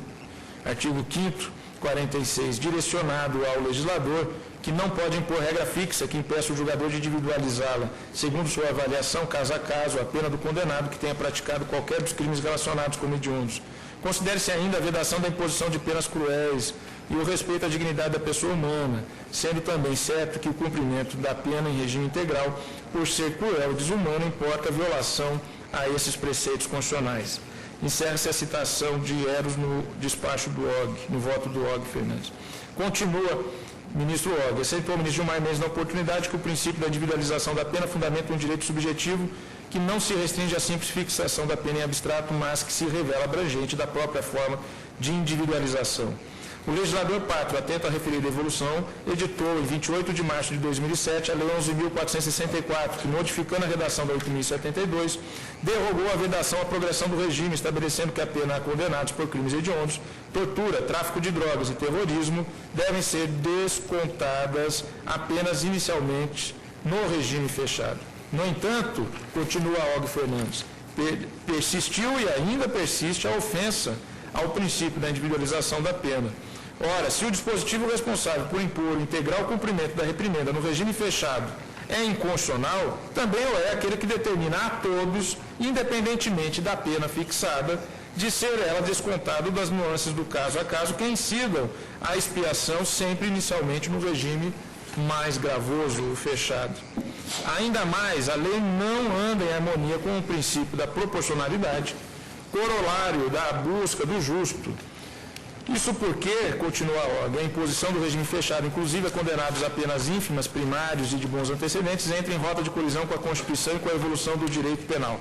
46, direcionado ao legislador, que não pode impor regra fixa que impeça o julgador de individualizá-la, segundo sua avaliação, caso a caso, a pena do condenado que tenha praticado qualquer dos crimes relacionados como hediondos. Considere-se ainda a vedação da imposição de penas cruéis e o respeito à dignidade da pessoa humana, sendo também certo que o cumprimento da pena em regime integral, por ser cruel e desumano, importa a violação a esses preceitos constitucionais. Encerra-se a citação de Eros no despacho do OG, no voto do OG Fernandes. Continua, ministro OG, aceitou o ministro Gilmar Mendes na oportunidade que o princípio da individualização da pena fundamenta um direito subjetivo que não se restringe à simples fixação da pena em abstrato, mas que se revela abrangente da própria forma de individualização. O legislador pátrio, atento à referida evolução, editou, em 28 de março de 2007, a Lei 11.464, que, modificando a redação da 8.072, derrogou a vedação à progressão do regime, estabelecendo que a pena a condenados por crimes hediondos, tortura, tráfico de drogas e terrorismo devem ser descontadas apenas inicialmente no regime fechado. No entanto, continua Og Fernandes, persistiu e ainda persiste a ofensa ao princípio da individualização da pena. Ora, se o dispositivo responsável por impor o integral cumprimento da reprimenda no regime fechado é inconstitucional, também é aquele que determina a todos, independentemente da pena fixada, de ser ela descontado das nuances do caso a caso, que incidam a expiação sempre inicialmente no regime mais gravoso, o fechado. Ainda mais, a lei não anda em harmonia com o princípio da proporcionalidade, corolário da busca do justo. Isso porque, continua a ordem, a imposição do regime fechado, inclusive a condenados a penas ínfimas, primários e de bons antecedentes, entra em rota de colisão com a Constituição e com a evolução do direito penal.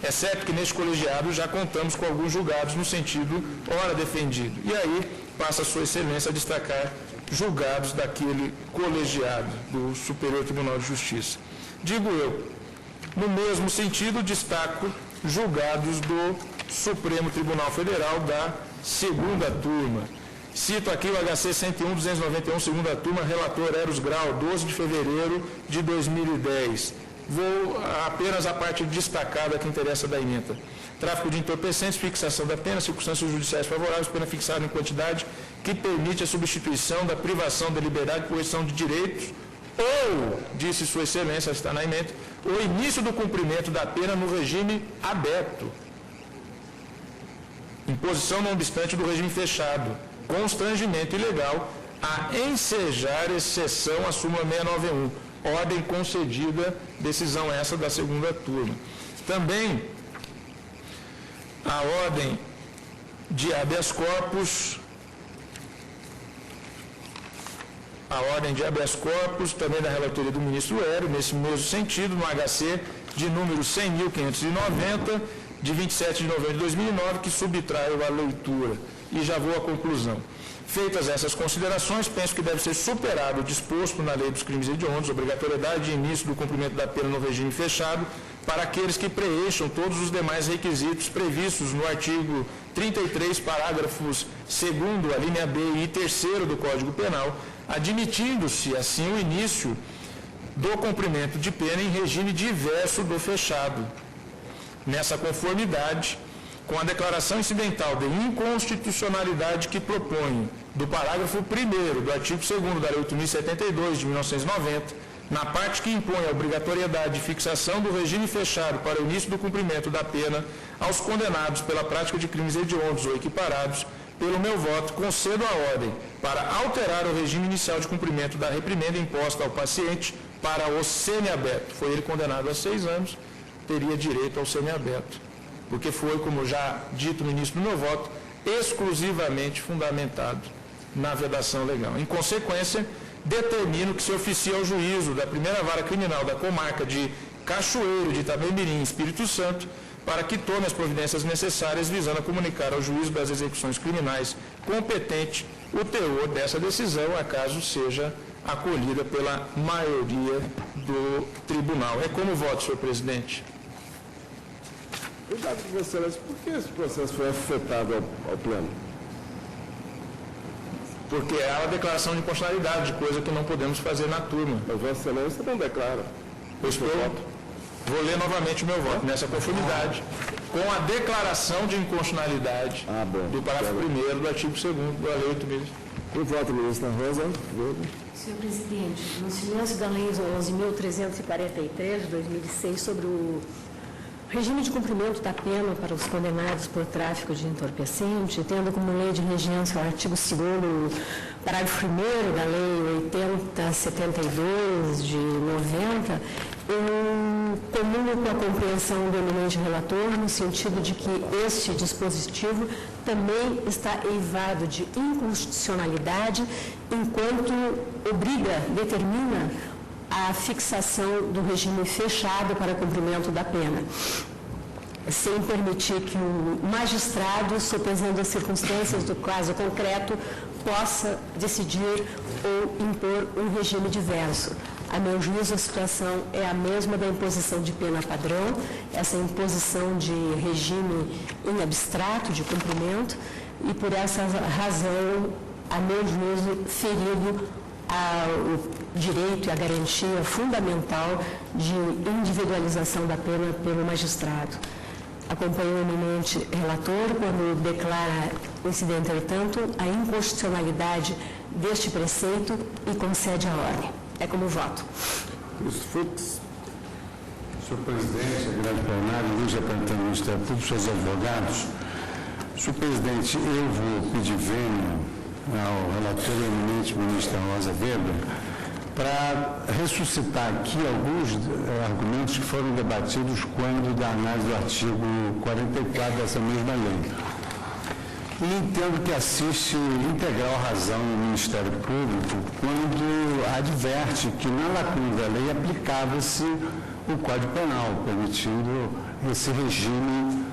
É certo que neste colegiado já contamos com alguns julgados no sentido ora defendido. E aí passa a Sua Excelência a destacar julgados daquele colegiado do Superior Tribunal de Justiça. Digo eu, no mesmo sentido, destaco julgados do Supremo Tribunal Federal da segunda turma. Cito aqui o HC 101-291, segunda turma, relator Eros Grau, 12 de fevereiro de 2010. Vou apenas a parte destacada que interessa da ementa. Tráfico de entorpecentes, fixação da pena, circunstâncias judiciais favoráveis, pena fixada em quantidade que permite a substituição da privação da liberdade por coerção de direitos ou, disse Sua Excelência, está na ementa, o início do cumprimento da pena no regime aberto. Imposição, não obstante, do regime fechado, constrangimento ilegal a ensejar exceção à súmula 691, ordem concedida, decisão essa da segunda turma. Também a ordem de habeas corpus, também da relatoria do ministro Hélio, nesse mesmo sentido, no HC de número 100.590, de 27 de novembro de 2009, que subtraiu a leitura. E já vou à conclusão. Feitas essas considerações, penso que deve ser superado o disposto na Lei dos Crimes Hediondos, obrigatoriedade de início do cumprimento da pena no regime fechado, para aqueles que preencham todos os demais requisitos previstos no artigo 33, parágrafos 2º, a linha B e 3º do Código Penal, admitindo-se, assim, o início do cumprimento de pena em regime diverso do fechado. Nessa conformidade com a declaração incidental de inconstitucionalidade que propõe, do parágrafo 1º do artigo 2º da Lei 8.072 de 1990, na parte que impõe a obrigatoriedade de fixação do regime fechado para o início do cumprimento da pena aos condenados pela prática de crimes hediondos ou equiparados, pelo meu voto, concedo a ordem para alterar o regime inicial de cumprimento da reprimenda imposta ao paciente para o semiaberto. Foi ele condenado a 6 anos, teria direito ao semiaberto, porque foi, como já dito no início do meu voto, exclusivamente fundamentado na vedação legal. Em consequência, determino que se oficie ao juízo da primeira vara criminal da comarca de Cachoeiro de Itabemirim, Espírito Santo, para que tome as providências necessárias visando a comunicar ao juízo das execuções criminais competente o teor dessa decisão, acaso seja acolhida pela maioria do tribunal. É como voto, senhor presidente. Cuidado com Vossa Excelência, por que esse processo foi afetado ao pleno? Porque há uma declaração de inconstitucionalidade, coisa que não podemos fazer na turma. Mas Vossa Excelência não declara. Vou ler novamente o meu voto, nessa conformidade, com a declaração de inconstitucionalidade do parágrafo 1º do artigo 2º da Lei 8.000. O voto, ministra Rosa. Senhor presidente, no silêncio da Lei 11.343, de 2006, sobre o regime de cumprimento da pena para os condenados por tráfico de entorpecente, tendo como lei de regência o artigo 2º, parágrafo 1º da Lei 8072 de 90, Eu comungo com a compreensão do eminente relator, no sentido de que este dispositivo também está eivado de inconstitucionalidade, enquanto determina a fixação do regime fechado para cumprimento da pena, sem permitir que o magistrado, sopesando as circunstâncias do caso concreto, possa decidir ou impor um regime diverso. A meu juízo, a situação é a mesma da imposição de pena padrão, essa imposição de regime em abstrato de cumprimento, e por essa razão, a meu juízo, ferido o direito e a garantia fundamental de individualização da pena pelo magistrado. Acompanho o eminente relator quando declara, incidente, entretanto, a inconstitucionalidade deste preceito e concede a ordem. É como voto. Senhor presidente, a grande plenária, Luiz representante do Ministério Público, seus advogados. Senhor presidente, eu vou pedir vênia ao relator e eminente ministra Rosa Weber para ressuscitar aqui alguns argumentos que foram debatidos quando da análise do artigo 44 dessa mesma lei. E entendo que assiste integral razão o Ministério Público quando adverte que na lacuna da lei aplicava-se o Código Penal, permitindo esse regime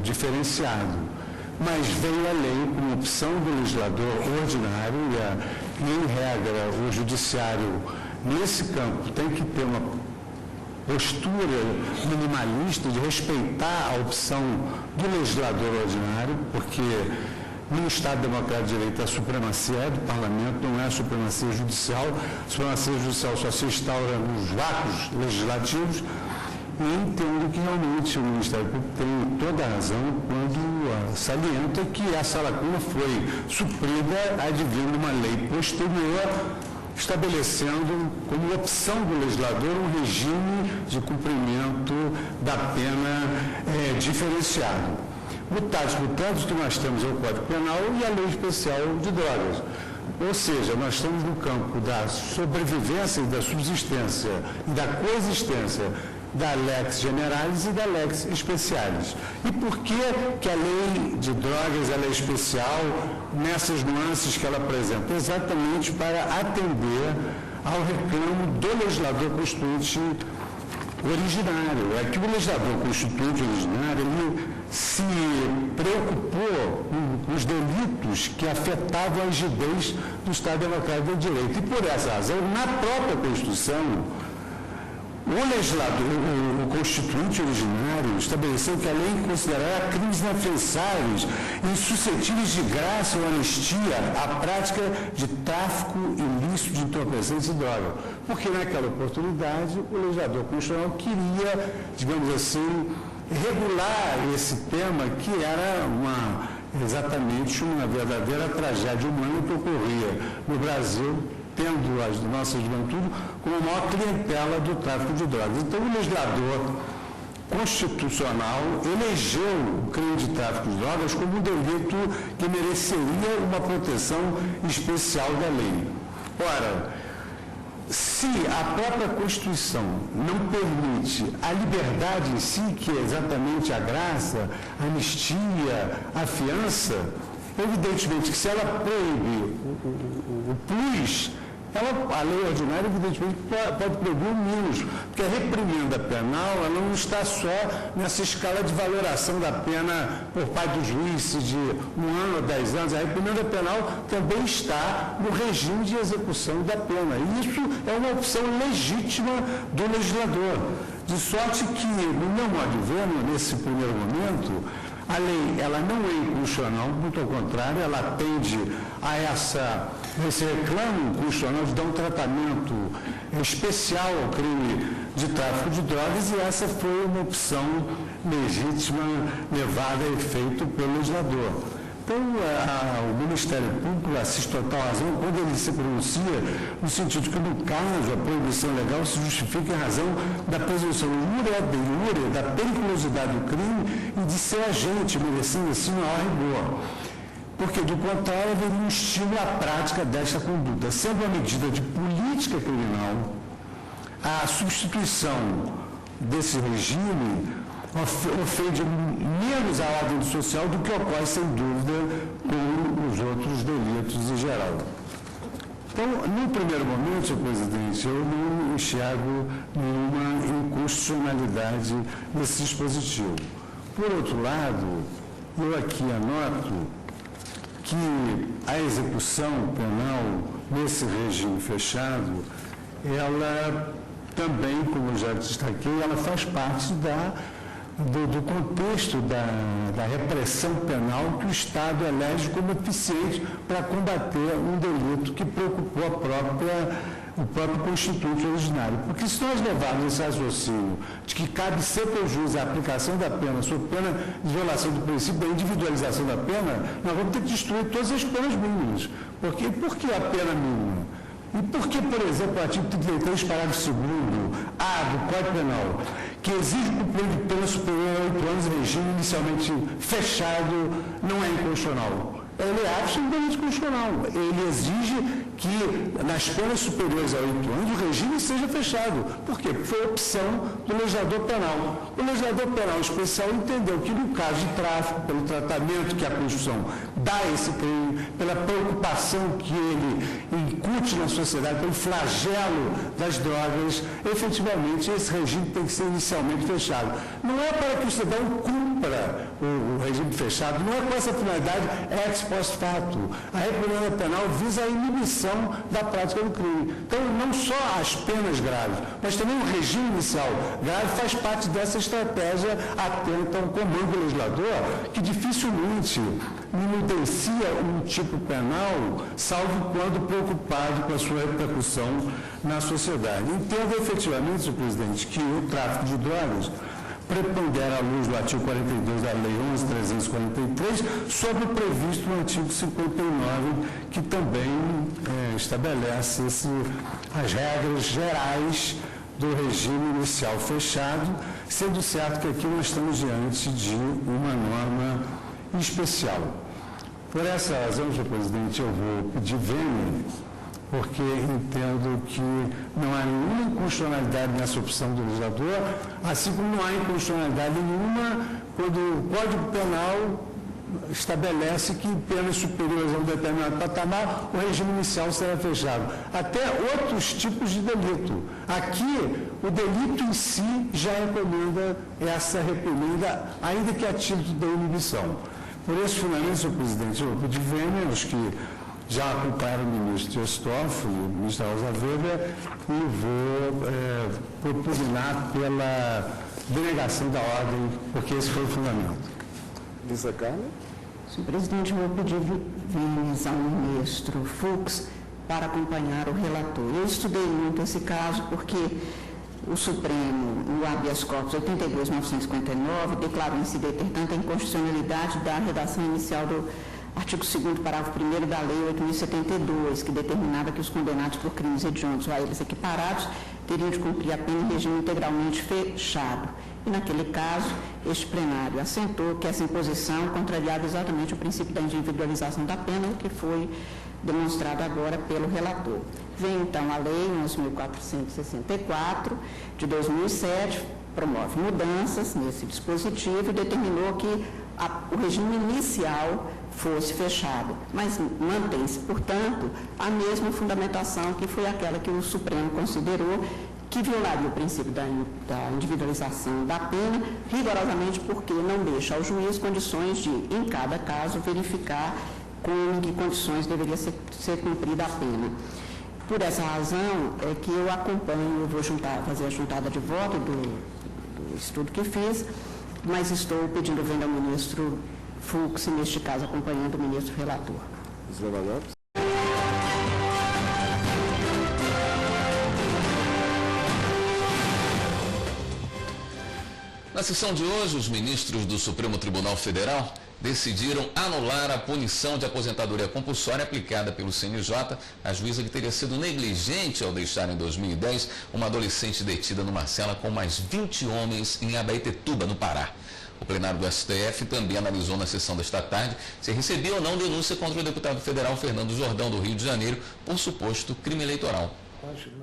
diferenciado. Mas veio a lei como opção do legislador ordinário e, em regra, o judiciário, nesse campo, tem que ter uma postura minimalista de respeitar a opção do legislador ordinário, porque no Estado Democrático de Direito a supremacia é do Parlamento, não é a supremacia judicial. A supremacia judicial só se instaura nos vácuos legislativos. E entendo que realmente o Ministério Público tem toda a razão quando salienta que essa lacuna foi suprida advindo uma lei posterior, estabelecendo como opção do legislador um regime de cumprimento da pena diferenciado. Mutatis mutandis, que nós temos é o Código Penal e a Lei Especial de Drogas. Ou seja, nós estamos no campo da sobrevivência e da subsistência e da coexistência da lex generalis e da lex specialis. E por que a lei de drogas ela é especial nessas nuances que ela apresenta? Exatamente para atender ao reclamo do legislador constituinte originário. É que o legislador constituinte originário ele se preocupou com os delitos que afetavam a rigidez do Estado Democrático de Direito. E por essa razão, na própria Constituição, o legislador, o constituinte originário, estabeleceu que a lei considerará crimes inafiançáveis e suscetíveis de graça ou anistia a prática de tráfico ilícito de entorpecentes e drogas. Porque naquela oportunidade o legislador constitucional queria, digamos assim, regular esse tema que era exatamente uma verdadeira tragédia humana que ocorria no Brasil, tendo a nossa juventude como a maior clientela do tráfico de drogas. Então, o legislador constitucional elegeu o crime de tráfico de drogas como um delito que mereceria uma proteção especial da lei. Ora, se a própria Constituição não permite a liberdade em si, que é exatamente a graça, a anistia, a fiança, evidentemente que se ela proíbe o plus, a lei ordinária, evidentemente, pode proibir o minus, porque a reprimenda penal ela não está só nessa escala de valoração da pena por parte do juiz, de 1 ano ou 10 anos. A reprimenda penal também está no regime de execução da pena. E isso é uma opção legítima do legislador. De sorte que, no meu modo de ver, nesse primeiro momento, a lei ela não é inconstitucional, muito ao contrário, ela atende a esse reclamo constitucional de dar um tratamento especial ao crime de tráfico de drogas, e essa foi uma opção legítima levada a efeito pelo legislador. Então, o Ministério Público assiste total razão quando ele se pronuncia no sentido que, no caso, a proibição legal se justifica em razão da presunção iure, da periculosidade do crime e de ser agente, merecendo assim maior rigor. Porque, do contrário, haveria um estímulo à prática desta conduta. Sendo a medida de política criminal, a substituição desse regime ofende menos a ordem social do que ocorre, sem dúvida, com os outros delitos em geral. Então, no primeiro momento, senhor presidente, eu não enxergo nenhuma inconstitucionalidade nesse dispositivo. Por outro lado, eu aqui anoto que a execução penal nesse regime fechado, ela também, como eu já destaquei, ela faz parte do contexto da repressão penal que o Estado elege como eficiente para combater um delito que preocupou o próprio Constituinte originário. Porque se nós levarmos esse raciocínio de que cabe sempre ao juiz a aplicação da pena, sob pena de violação do princípio da individualização da pena, nós vamos ter que destruir todas as penas mínimas. Por que a pena mínima? E por que, por exemplo, o artigo 33, parágrafo 2º, do Código Penal, que exige o cumprimento de pena superior a 8 anos em regime inicialmente fechado, não é inconstitucional? Ele é absolutamente constitucional. Ele exige que, nas penas superiores a 8 anos, o regime seja fechado. Por quê? Porque foi opção do legislador penal. O legislador penal especial entendeu que, no caso de tráfico, pelo tratamento que a Constituição dá a esse crime, pela preocupação que ele incute na sociedade, pelo flagelo das drogas, efetivamente esse regime tem que ser inicialmente fechado. Não é para que o cidadão cumpra o regime fechado, não é com essa finalidade ex post facto. A reprimenda penal visa a inibição da prática do crime. Então, não só as penas graves, mas também o regime inicial grave faz parte dessa estratégia atenta ao comando legislador, que dificilmente minudencia um tipo penal, salvo quando preocupado com a sua repercussão na sociedade. Entendo efetivamente, senhor presidente, que o tráfico de drogas prepondera à luz do artigo 42 da Lei 11.343 sobre o previsto no artigo 59, que também estabelece as regras gerais do regime inicial fechado, sendo certo que aqui nós estamos diante de uma norma especial. Por essa razão, senhor presidente, eu vou pedir vênia, porque entendo que não há nenhuma inconstitucionalidade nessa opção do legislador, assim como não há inconstitucionalidade nenhuma quando o Código Penal estabelece que em penas superiores a um determinado patamar, o regime inicial será fechado. Até outros tipos de delito. Aqui, o delito em si já recomenda essa reprimenda, ainda que a título da inibição. Por esse fundamento, senhor presidente, eu vou pedir vênia aos que já acompanharam o ministro Eustófilo, o ministro Rosa Weber, e vou propugnar pela denegação da ordem, porque esse foi o fundamento. Lisa Carla. Senhor presidente, eu vou pedir vênias ao ministro Fux para acompanhar o relator. Eu estudei muito esse caso porque o Supremo, no habeas corpus 82.959, declarou incidente, portanto, a inconstitucionalidade da redação inicial do artigo 2º, parágrafo 1º da Lei 8.072, que determinava que os condenados por crimes hediondos ou a eles equiparados teriam de cumprir a pena em regime integralmente fechado. E, naquele caso, este plenário assentou que essa imposição contrariava exatamente o princípio da individualização da pena, o que foi demonstrado agora pelo relator. Vem, então, a Lei 11.464, de 2007, promove mudanças nesse dispositivo e determinou que o regime inicial fosse fechado, mas mantém-se, portanto, a mesma fundamentação que foi aquela que o Supremo considerou que violaria o princípio da individualização da pena, rigorosamente porque não deixa ao juiz condições de, em cada caso, verificar em que condições deveria ser cumprida a pena. Por essa razão é que eu acompanho, eu vou fazer a juntada de voto do estudo que fiz, mas estou pedindo vênia ao ministro Fux, neste caso acompanhando o ministro relator. Na sessão de hoje, os ministros do Supremo Tribunal Federal decidiram anular a punição de aposentadoria compulsória aplicada pelo CNJ à juíza que teria sido negligente ao deixar em 2010 uma adolescente detida numa cela com mais 20 homens em Abaetetuba, no Pará. O plenário do STF também analisou na sessão desta tarde se recebia ou não denúncia contra o deputado federal Fernando Jordão, do Rio de Janeiro, por suposto crime eleitoral.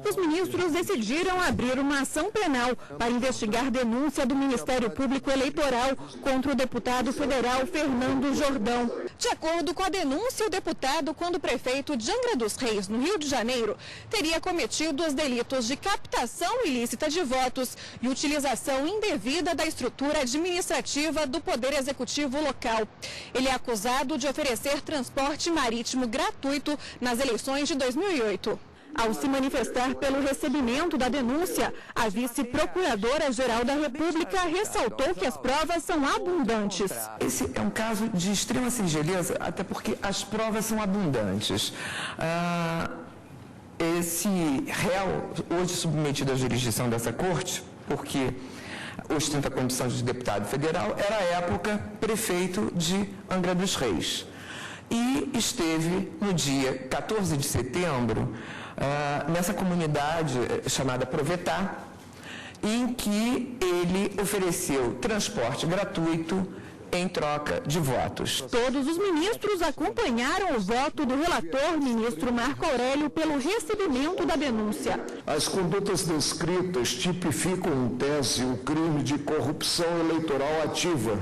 Os ministros decidiram abrir uma ação penal para investigar denúncia do Ministério Público Eleitoral contra o deputado federal Fernando Jordão. De acordo com a denúncia, o deputado, quando prefeito de Angra dos Reis, no Rio de Janeiro, teria cometido os delitos de captação ilícita de votos e utilização indevida da estrutura administrativa do Poder Executivo local. Ele é acusado de oferecer transporte marítimo gratuito nas eleições de 2008. Ao se manifestar pelo recebimento da denúncia, a vice-procuradora-geral da República ressaltou que as provas são abundantes. Esse é um caso de extrema singeleza, até porque as provas são abundantes. Esse réu, hoje submetido à jurisdição dessa corte, porque ostenta a condição de deputado federal, era à época prefeito de Angra dos Reis. E esteve no dia 14 de setembro, nessa comunidade chamada Provetá, em que ele ofereceu transporte gratuito em troca de votos. Todos os ministros acompanharam o voto do relator, ministro Marco Aurélio, pelo recebimento da denúncia. As condutas descritas tipificam, em tese, o crime de corrupção eleitoral ativa,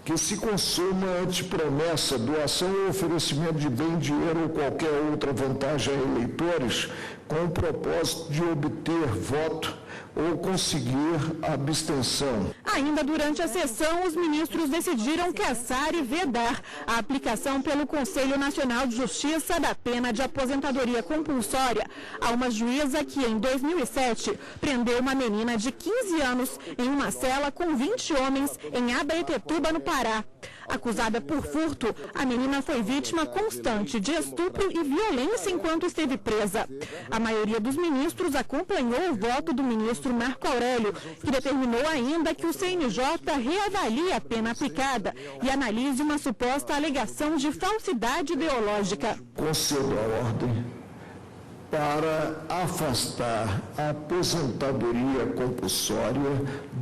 que se consuma ante promessa, doação ou oferecimento de bem, dinheiro ou qualquer outra vantagem a eleitores, com o propósito de obter voto ou conseguir abstenção. Ainda durante a sessão, os ministros decidiram cassar e vedar a aplicação pelo Conselho Nacional de Justiça da pena de aposentadoria compulsória a uma juíza que, em 2007, prendeu uma menina de 15 anos em uma cela com 20 homens em Abaetetuba, no Pará. Acusada por furto, a menina foi vítima constante de estupro e violência enquanto esteve presa. A maioria dos ministros acompanhou o voto do ministro Marco Aurélio, que determinou ainda que o CNJ reavalie a pena aplicada e analise uma suposta alegação de falsidade ideológica. Concedo a ordem para afastar a aposentadoria compulsória,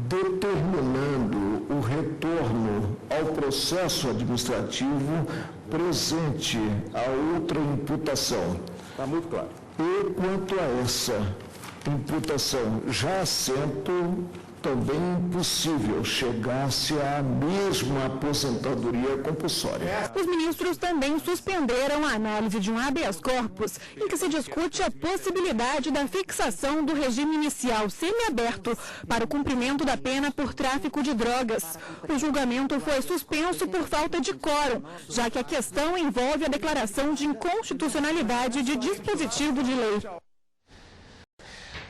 determinando o retorno ao processo administrativo presente a outra imputação. Está muito claro. E quanto a essa imputação já assento, também impossível chegar-se à mesma aposentadoria compulsória. Os ministros também suspenderam a análise de um habeas corpus, em que se discute a possibilidade da fixação do regime inicial semiaberto para o cumprimento da pena por tráfico de drogas. O julgamento foi suspenso por falta de quórum, já que a questão envolve a declaração de inconstitucionalidade de dispositivo de lei.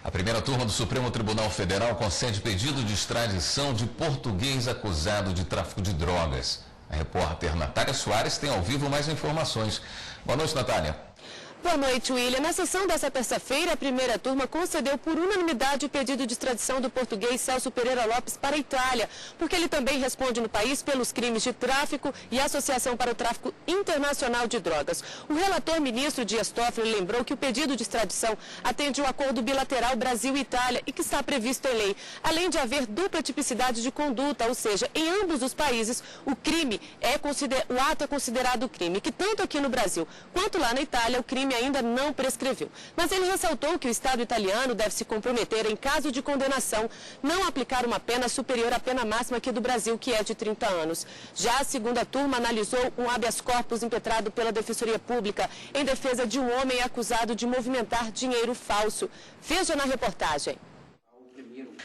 A primeira turma do Supremo Tribunal Federal concede pedido de extradição de português acusado de tráfico de drogas. A repórter Natália Soares tem ao vivo mais informações. Boa noite, Natália. Boa noite, William. Na sessão desta terça-feira, a primeira turma concedeu por unanimidade o pedido de extradição do português Celso Pereira Lopes para a Itália, porque ele também responde no país pelos crimes de tráfico e associação para o tráfico internacional de drogas. O relator ministro Dias Toffoli lembrou que o pedido de extradição atende o acordo bilateral Brasil-Itália e que está previsto em lei, além de haver dupla tipicidade de conduta, ou seja, em ambos os países o ato é considerado crime, que tanto aqui no Brasil quanto lá na Itália o crime ainda não prescreveu. Mas ele ressaltou que o Estado italiano deve se comprometer, em caso de condenação, não aplicar uma pena superior à pena máxima aqui do Brasil, que é de 30 anos. Já a segunda turma analisou um habeas corpus impetrado pela Defensoria Pública em defesa de um homem acusado de movimentar dinheiro falso. Veja na reportagem.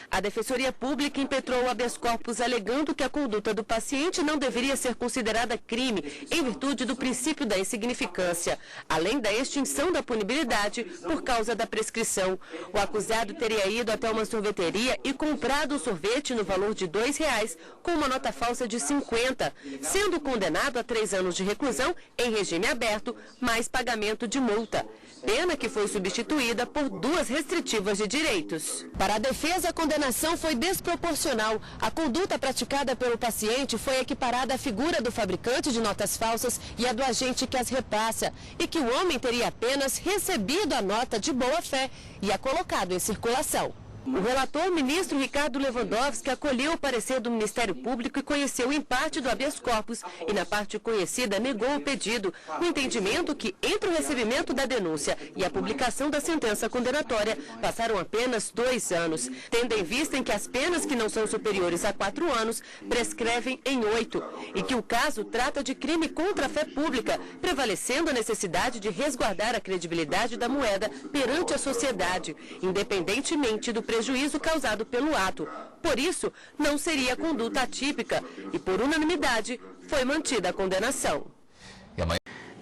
A Defensoria Pública impetrou o habeas corpus alegando que a conduta do paciente não deveria ser considerada crime em virtude do princípio da insignificância, além da extinção da punibilidade por causa da prescrição. O acusado teria ido até uma sorveteria e comprado o sorvete no valor de R$2 com uma nota falsa de 50, sendo condenado a 3 anos de reclusão em regime aberto, mais pagamento de multa. Pena que foi substituída por 2 restritivas de direitos. Para a defesa, a condenação foi desproporcional. A conduta praticada pelo paciente foi equiparada à figura do fabricante de notas falsas e a do agente que as repassa, e que o homem teria apenas recebido a nota de boa-fé e a colocado em circulação. O relator, ministro Ricardo Lewandowski, acolheu o parecer do Ministério Público e conheceu em parte do habeas corpus e na parte conhecida negou o pedido, com o entendimento que entre o recebimento da denúncia e a publicação da sentença condenatória passaram apenas 2 anos, tendo em vista em que as penas que não são superiores a 4 anos prescrevem em 8 e que o caso trata de crime contra a fé pública, prevalecendo a necessidade de resguardar a credibilidade da moeda perante a sociedade, independentemente do prejuízo causado pelo ato. Por isso, não seria conduta atípica e, por unanimidade, foi mantida a condenação.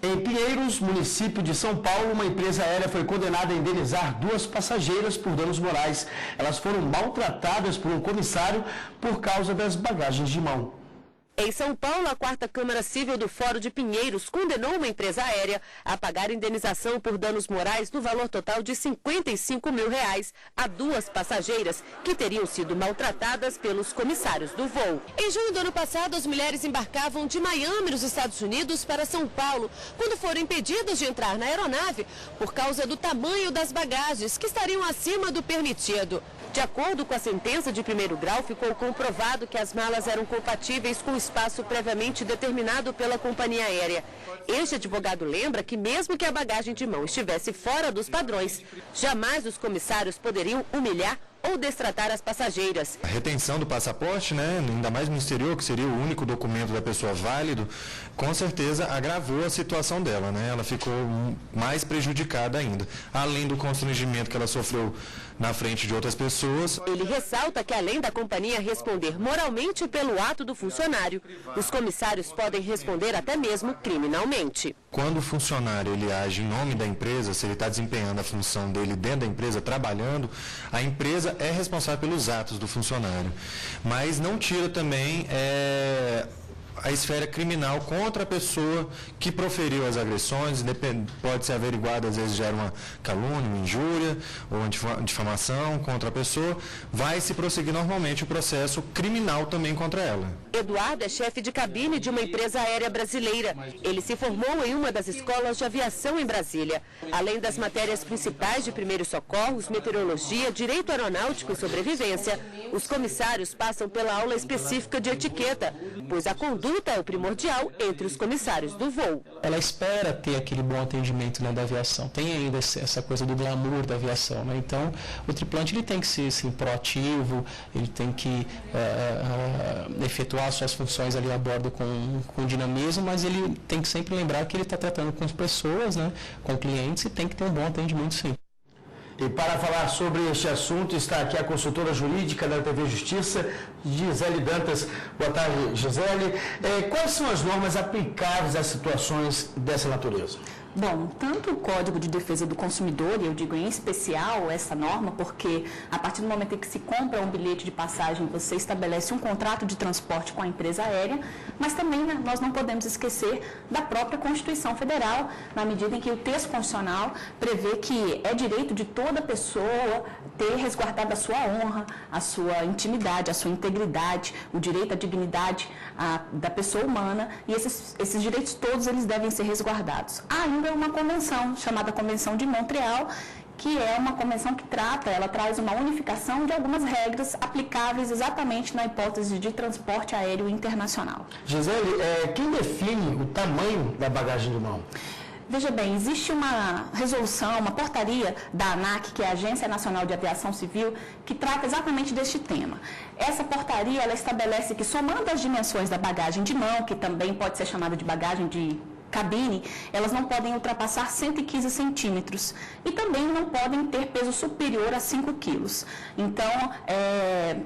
Em Pinheiros, município de São Paulo, uma empresa aérea foi condenada a indenizar 2 passageiras por danos morais. Elas foram maltratadas por um comissário por causa das bagagens de mão. Em São Paulo, a 4ª Câmara Civil do Fórum de Pinheiros condenou uma empresa aérea a pagar indenização por danos morais no valor total de R$55 mil a 2 passageiras que teriam sido maltratadas pelos comissários do voo. Em junho do ano passado, as mulheres embarcavam de Miami, nos Estados Unidos, para São Paulo, quando foram impedidas de entrar na aeronave por causa do tamanho das bagagens, que estariam acima do permitido. De acordo com a sentença de 1º grau, ficou comprovado que as malas eram compatíveis com o espaço previamente determinado pela companhia aérea. Este advogado lembra que mesmo que a bagagem de mão estivesse fora dos padrões, jamais os comissários poderiam humilhar ou destratar as passageiras. A retenção do passaporte, ainda mais no exterior, que seria o único documento da pessoa válido, com certeza agravou a situação dela, Ela ficou mais prejudicada ainda, além do constrangimento que ela sofreu na frente de outras pessoas. Ele ressalta que, além da companhia responder moralmente pelo ato do funcionário, os comissários podem responder até mesmo criminalmente. Quando o funcionário ele age em nome da empresa, se ele está desempenhando a função dele dentro da empresa, trabalhando, a empresa é responsável pelos atos do funcionário, mas não tira também a esfera criminal contra a pessoa que proferiu as agressões, pode ser averiguado, às vezes já era uma calúnia, uma injúria ou uma difamação contra a pessoa, vai se prosseguir normalmente o processo criminal também contra ela. Eduardo é chefe de cabine de uma empresa aérea brasileira. Ele se formou em uma das escolas de aviação em Brasília. Além das matérias principais de primeiros socorros, meteorologia, direito aeronáutico e sobrevivência, os comissários passam pela aula específica de etiqueta, pois a conduta é o primordial entre os comissários do voo. Ela espera ter aquele bom atendimento da aviação. Tem ainda essa coisa do glamour da aviação, Então, o tripulante ele tem que ser proativo, ele tem que efetuar suas funções ali a bordo com dinamismo, mas ele tem que sempre lembrar que ele está tratando com as pessoas, com clientes, e tem que ter um bom atendimento, sim. E para falar sobre este assunto, está aqui a consultora jurídica da TV Justiça, Gisele Dantas. Boa tarde, Gisele. Quais são as normas aplicáveis a situações dessa natureza? Bom, tanto o Código de Defesa do Consumidor, e eu digo em especial essa norma, porque a partir do momento em que se compra um bilhete de passagem, você estabelece um contrato de transporte com a empresa aérea, mas também nós não podemos esquecer da própria Constituição Federal, na medida em que o texto constitucional prevê que é direito de toda pessoa ter resguardado a sua honra, a sua intimidade, a sua integridade, o direito à dignidade da pessoa humana, e esses direitos todos eles devem ser resguardados. Há ainda uma convenção, chamada Convenção de Montreal, que é uma convenção que ela traz uma unificação de algumas regras aplicáveis exatamente na hipótese de transporte aéreo internacional. Gisele, quem define o tamanho da bagagem de mão? Veja bem, existe uma resolução, uma portaria da ANAC, que é a Agência Nacional de Aviação Civil, que trata exatamente deste tema. Essa portaria, ela estabelece que, somando as dimensões da bagagem de mão, que também pode ser chamada de bagagem de cabine, elas não podem ultrapassar 115 centímetros e também não podem ter peso superior a 5 quilos. Então,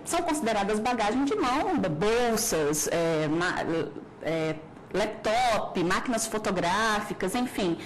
são consideradas bagagem de mão, bolsas, laptop, máquinas fotográficas, enfim,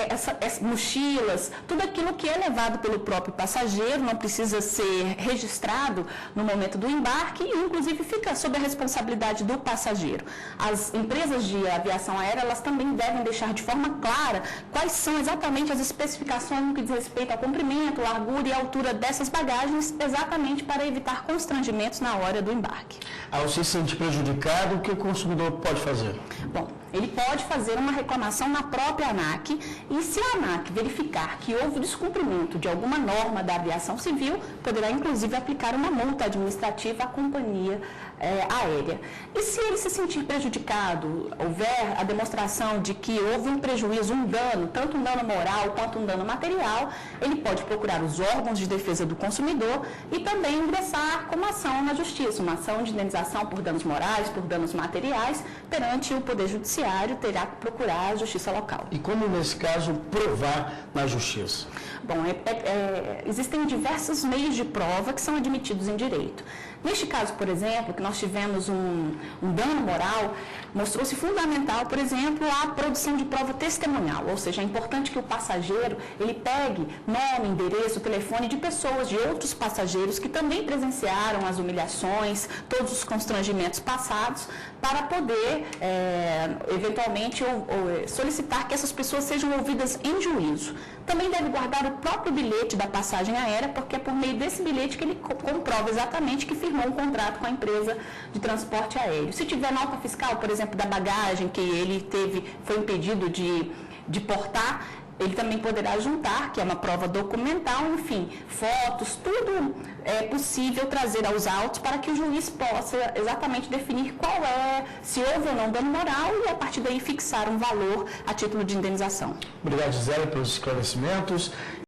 essas mochilas, tudo aquilo que é levado pelo próprio passageiro, não precisa ser registrado no momento do embarque e, inclusive, fica sob a responsabilidade do passageiro. As empresas de aviação aérea, elas também devem deixar de forma clara quais são exatamente as especificações no que diz respeito ao comprimento, largura e altura dessas bagagens, exatamente para evitar constrangimentos na hora do embarque. Ao se sentir prejudicado, o que o consumidor pode fazer? Bom, ele pode fazer uma reclamação na própria ANAC e se a ANAC verificar que houve descumprimento de alguma norma da aviação civil, poderá inclusive aplicar uma multa administrativa à companhia aérea. E se ele se sentir prejudicado, houver a demonstração de que houve um prejuízo, um dano, tanto um dano moral quanto um dano material, ele pode procurar os órgãos de defesa do consumidor e também ingressar com uma ação na justiça, uma ação de indenização por danos morais, por danos materiais, perante o Poder Judiciário, terá que procurar a justiça local. E como, nesse caso, provar na justiça? Bom, existem diversos meios de prova que são admitidos em direito. Neste caso, por exemplo, que nós tivemos um dano moral, mostrou-se fundamental, por exemplo, a produção de prova testemunhal, ou seja, é importante que o passageiro ele pegue nome, endereço, telefone de pessoas, de outros passageiros que também presenciaram as humilhações, todos os constrangimentos passados, para poder, eventualmente, solicitar que essas pessoas sejam ouvidas em juízo. Também deve guardar o próprio bilhete da passagem aérea, porque é por meio desse bilhete que ele comprova exatamente que firmou um contrato com a empresa de transporte aéreo. Se tiver nota fiscal, por exemplo, da bagagem que ele foi impedido de portar, ele também poderá juntar, que é uma prova documental, enfim, fotos, tudo é possível trazer aos autos para que o juiz possa exatamente definir se houve ou não dano moral e a partir daí fixar um valor a título de indenização. Obrigado, Gisele, pelos esclarecimentos.